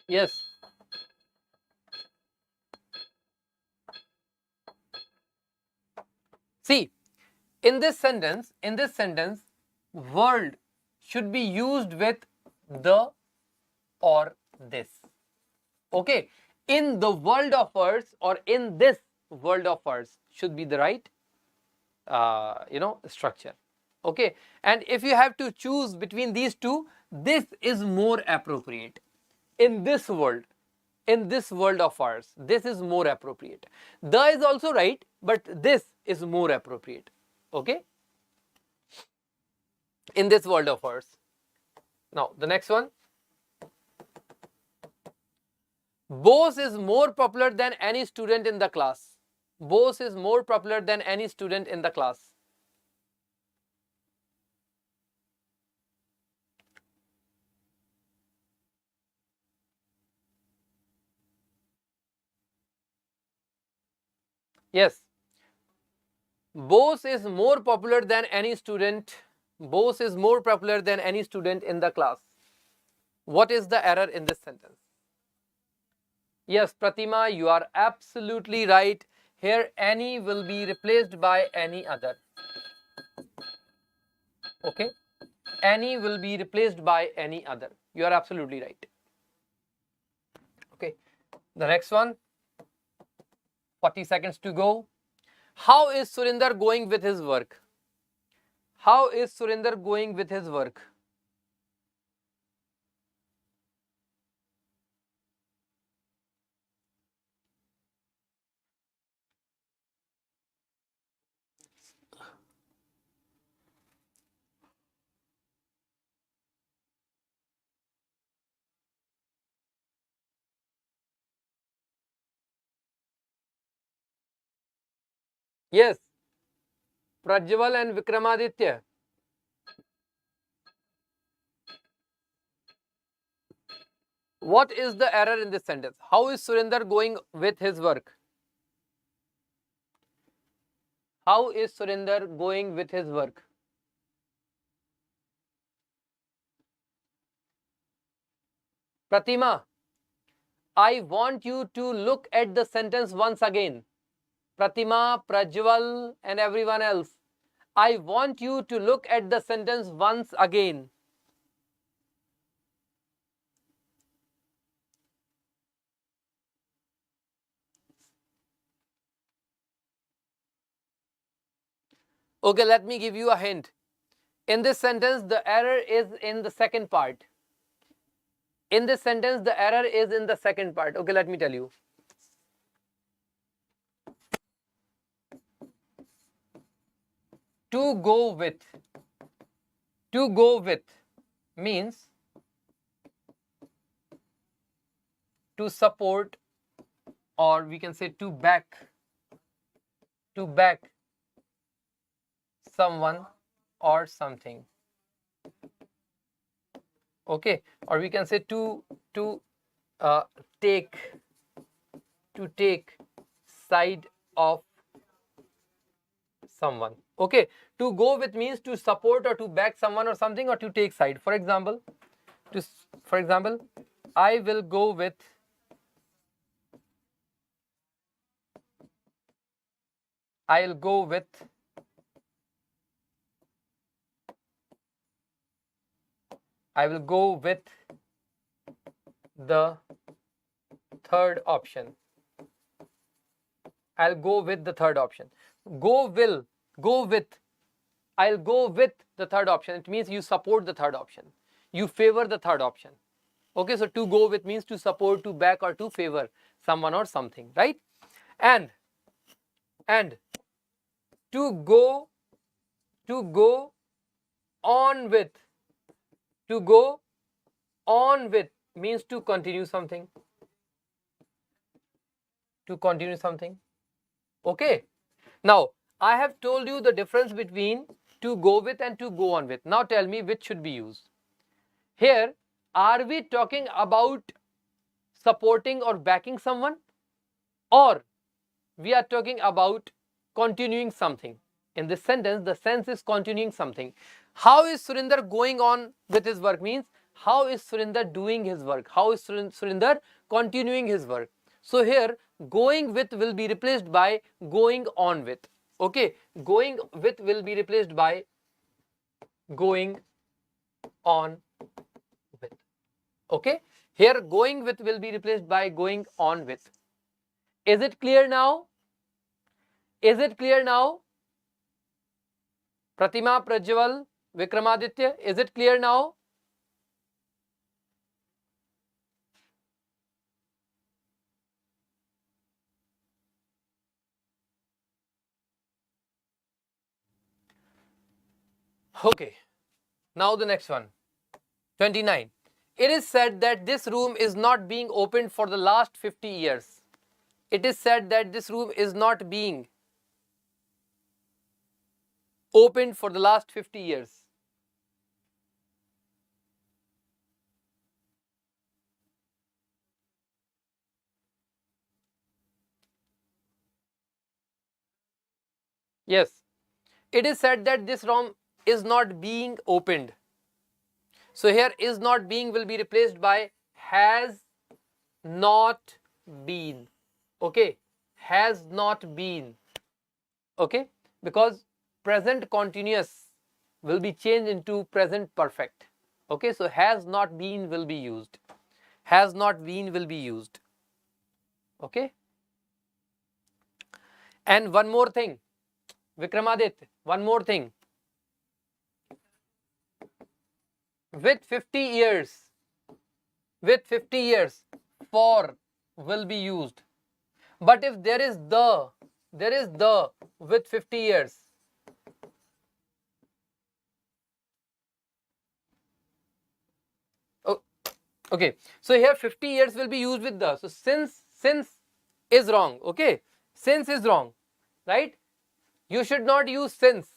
Yes. See, in this sentence, world should be used with the or this. Okay, in the world of ours or in this world of ours should be the right structure. Okay, and if you have to choose between these two, this is more appropriate. In this world, in this world of ours, this is more appropriate. The is also right, but this is more appropriate. Okay, in this world of ours. Now the next one. Bose is more popular than any student in the class. Bose is more popular than any student in the class. Yes. Bose is more popular than any student. Bose is more popular than any student in the class. What is the error in this sentence? Yes, Pratima, you are absolutely right. Here, any will be replaced by any other. Okay? Any will be replaced by any other. You are absolutely right. Okay. The next one, 40 seconds to go. How is Surinder going with his work? How is Surinder going with his work? Yes, Prajwal and Vikramaditya. What is the error in this sentence? How is Surinder going with his work? How is Surinder going with his work? Pratima, I want you to look at the sentence once again. Pratima, Prajwal, and everyone else. I want you to look at the sentence once again. Okay, let me give you a hint. In this sentence, the error is in the second part. In this sentence, the error is in the second part. Okay, let me tell you. To go with. To go with means to support, or we can say to back someone or something. Okay, or we can say to uh, take to take side of someone. Okay, to go with means to support or to back someone or something, or to take side. For example, I will go with, I'll go with I will go with the third option. I'll go with the third option. Go will, go with, I'll go with the third option. It means you support the third option. You favor the third option. Okay, so to go with means to support, to back, or to favor someone or something, right? And to go on with, to go on with means to continue something. To continue something. Okay. Now, I have told you the difference between to go with and to go on with. Now tell me which should be used. Here, are we talking about supporting or backing someone, or we are talking about continuing something? In this sentence, the sense is continuing something. How is Surinder going on with his work means how is Surinder doing his work? How is Surinder continuing his work? So here, going with will be replaced by going on with. Okay, going with will be replaced by going on with. Okay, here going with will be replaced by going on with. Is it clear now? Is it clear now? Pratima, Prajwal, Vikramaditya, is it clear now? Okay, now the next one. 29. It is said that this room is not being opened for the last 50 years. It is said that this room is not being opened for the last 50 years. Yes, it is said that this room is not being opened. So here is not being will be replaced by has not been. Okay, has not been. Okay, because present continuous will be changed into present perfect. Okay, so has not been will be used. Has not been will be used. Okay, and one more thing, Vikramaditya, one more thing. With 50 years, for will be used. But if there is the with 50 years. Oh, okay. So here 50 years will be used with the. So since is wrong. Okay. Since is wrong. Right? You should not use since.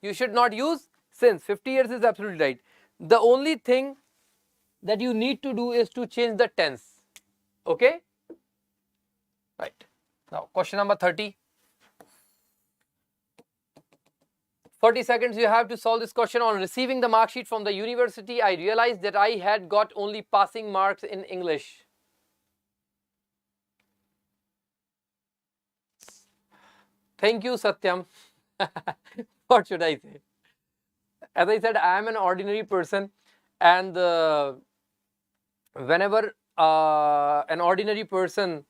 You should not use since. 50 years is absolutely right. The only thing that you need to do is to change the tense. Okay? Right. Now, question number 30. 40 seconds you have to solve this question. On receiving the mark sheet from the university, I realized that I had got only passing marks in English. Thank you, Satyam. What should I say? As I said, I am an ordinary person, and whenever an ordinary person,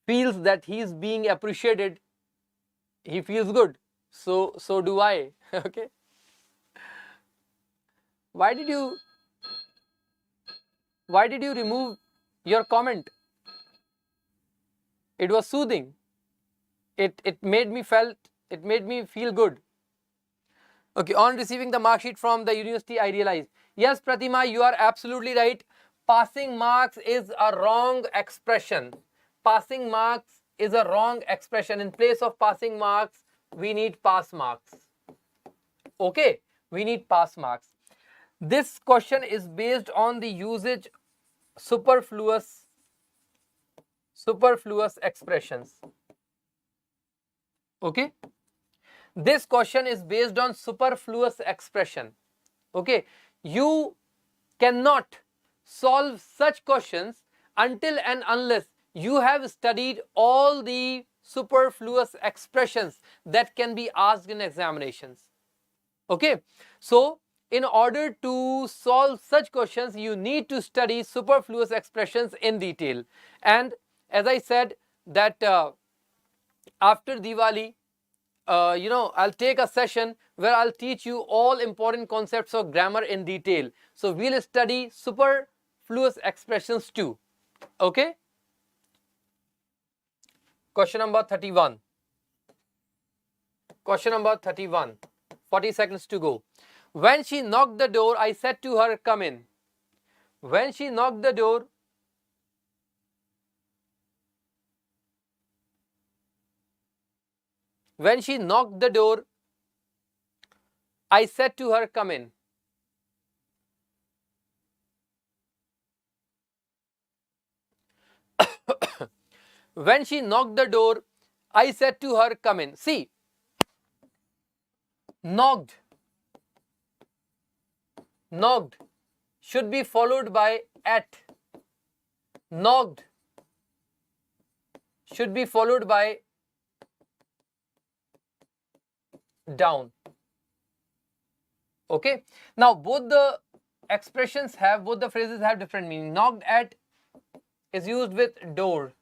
feels that he is being appreciated, he feels good. So do I. Okay. Why did you remove your comment? It was soothing. It made me feel good. Okay, on receiving the mark sheet from the university, I realized. Yes, Pratima, you are absolutely right. Passing marks is a wrong expression. Passing marks is a wrong expression. In place of passing marks, we need pass marks. Okay, we need pass marks. This question is based on the usage superfluous expressions. Okay. This question is based on superfluous expression. Okay. You cannot solve such questions until and unless you have studied all the superfluous expressions that can be asked in examinations. Okay. So in order to solve such questions, you need to study superfluous expressions in detail. And as I said that after Diwali, I'll take a session where I'll teach you all important concepts of grammar in detail. So we'll study superfluous expressions too. Okay. Question number 31. Question number 31. 40 seconds to go. When she knocked the door, I said to her, come in. When she knocked the door, when she knocked the door, I said to her, come in. When she knocked the door, I said to her, come in. See, knocked should be followed by at. Knocked should be followed by down. Okay. Now both the phrases have different meaning. Knocked at is used with doors.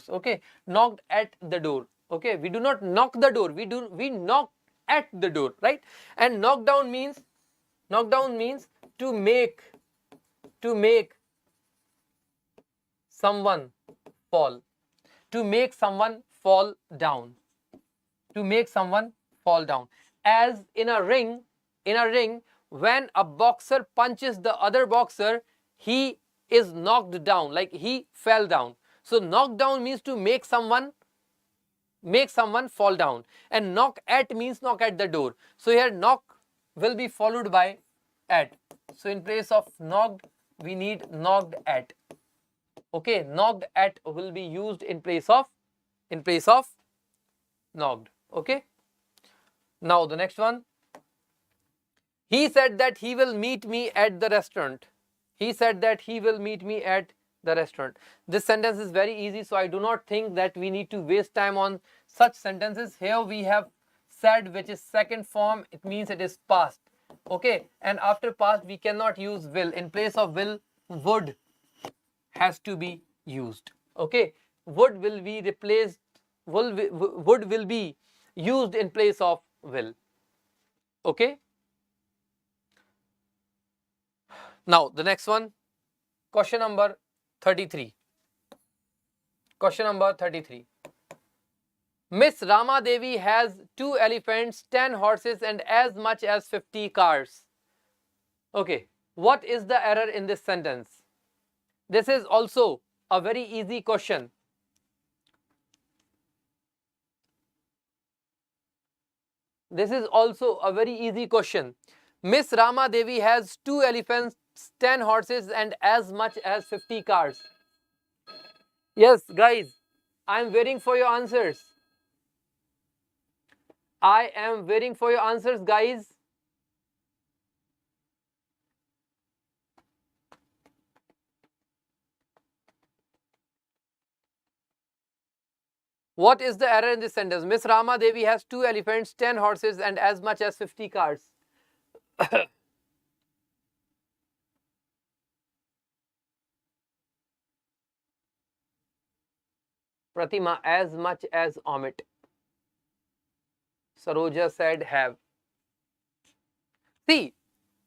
Okay. Knocked at the door. Okay. We do not knock the door. We knock at the door, right? And knock down means to make someone fall. To make someone fall down. To make someone fall down. As in a ring, when a boxer punches the other boxer, he is knocked down, like he fell down. So knock down means to make someone fall down, and knock at means knock at the door. So here knock will be followed by at. So in place of knocked, we need knocked at. Okay, knocked at will be used in place of knocked. Okay. Now the next one. He said that he will meet me at the restaurant. He said that he will meet me at the restaurant. This sentence is very easy, so I do not think that we need to waste time on such sentences. Here we have said, which is second form. It means it is past. Okay. And after past, we cannot use will. In place of will, would has to be used. Okay. Would will be replaced. Would will be used in place of will. Okay. Now the next one, question number 33. Question number 33. Miss Rama Devi has 2 elephants, 10 horses and as much as 50 cars. Okay, what is the error in this sentence? This is also a very easy question. This is also a very easy question. Miss Rama Devi has 2 elephants, 10 horses and as much as 50 cars. Yes, guys, I am waiting for your answers. I am waiting for your answers, guys. What is the error in this sentence? Miss Rama Devi has 2 elephants, 10 horses and as much as 50 cars. Pratima, as much as Amit. Saroja said have. See,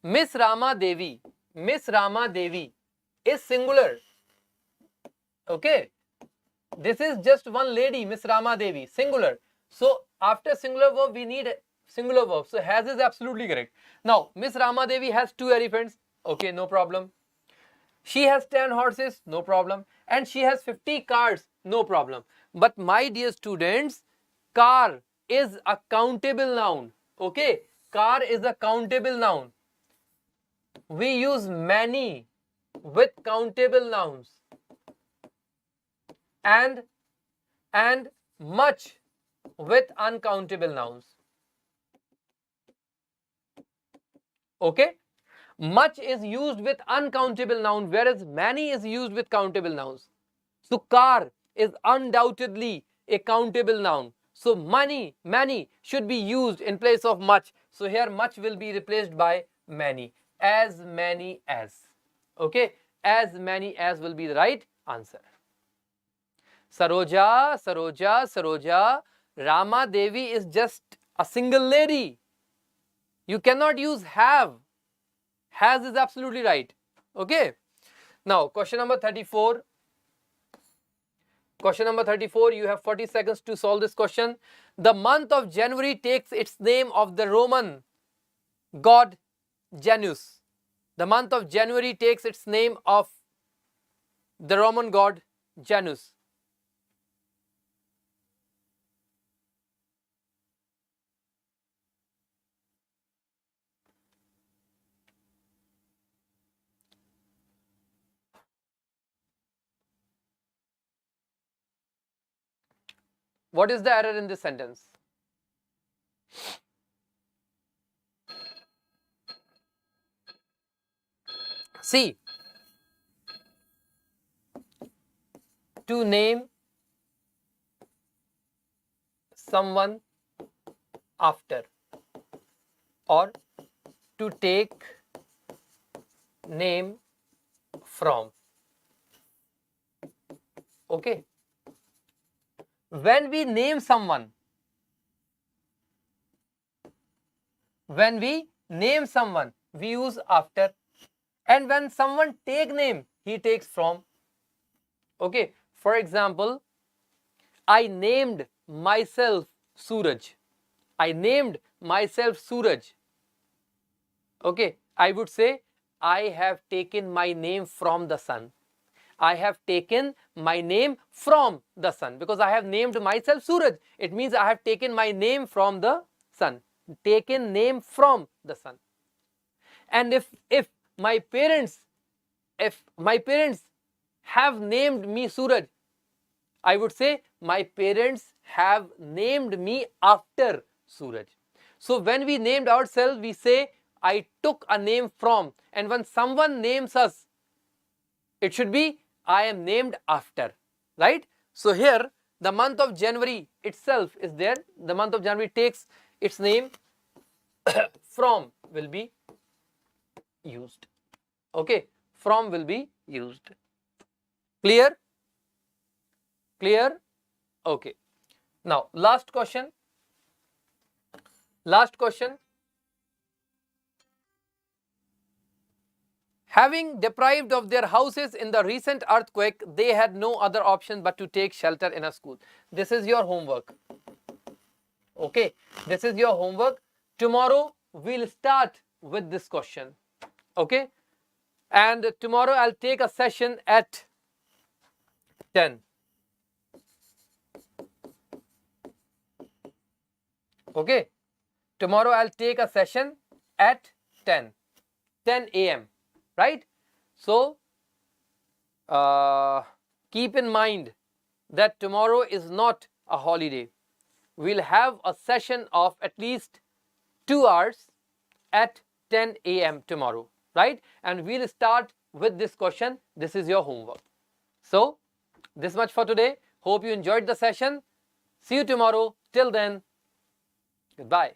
Miss Rama Devi is singular. Okay. This is just one lady, Miss Rama Devi, singular. So after singular verb, we need singular verb. So has is absolutely correct. Now, Miss Rama Devi has 2 elephants. Okay, no problem. She has 10 horses, no problem. And she has 50 cars, no problem. But my dear students, car is a countable noun. Okay, car is a countable noun. We use many with countable nouns. And much with uncountable nouns. Okay? Much is used with uncountable noun, whereas many is used with countable nouns. So car is undoubtedly a countable noun. So many should be used in place of much. So here much will be replaced by many. As many as. Okay? As many as will be the right answer. Saroja, Rama Devi is just a single lady. You cannot use have. Has is absolutely right. Okay. Now, question number 34. Question number 34, you have 40 seconds to solve this question. The month of January takes its name of the Roman god Janus. The month of January takes its name of the Roman god Janus. What is the error in this sentence? C. To name someone after, or to take name from. Okay. When we name someone, we use after, and when someone take name, he takes from. Okay. For example, I named myself Suraj. I named myself Suraj. Okay. I would say I have taken my name from the sun. I have taken my name from the sun, because I have named myself Suraj. It means I have taken my name from the sun. Taken name from the sun. And if my parents have named me Suraj, I would say my parents have named me after Suraj. So when we named ourselves, we say I took a name from, and when someone names us, it should be I am named after, right? So here the month of January itself is there. The month of January takes its name from will be used. Okay, from will be used. Clear? Clear? Okay. Now last question. Last question. Having deprived of their houses in the recent earthquake, they had no other option but to take shelter in a school. This is your homework. Okay, this is your homework. Tomorrow we'll start with this question. Okay, and tomorrow I'll take a session at 10. Okay, tomorrow I'll take a session at 10 a.m. right? So keep in mind that tomorrow is not a holiday. We'll have a session of at least 2 hours at 10 a.m. tomorrow, right? And we'll start with this question. This is your homework. So this much for today. Hope you enjoyed the session. See you tomorrow. Till then, goodbye.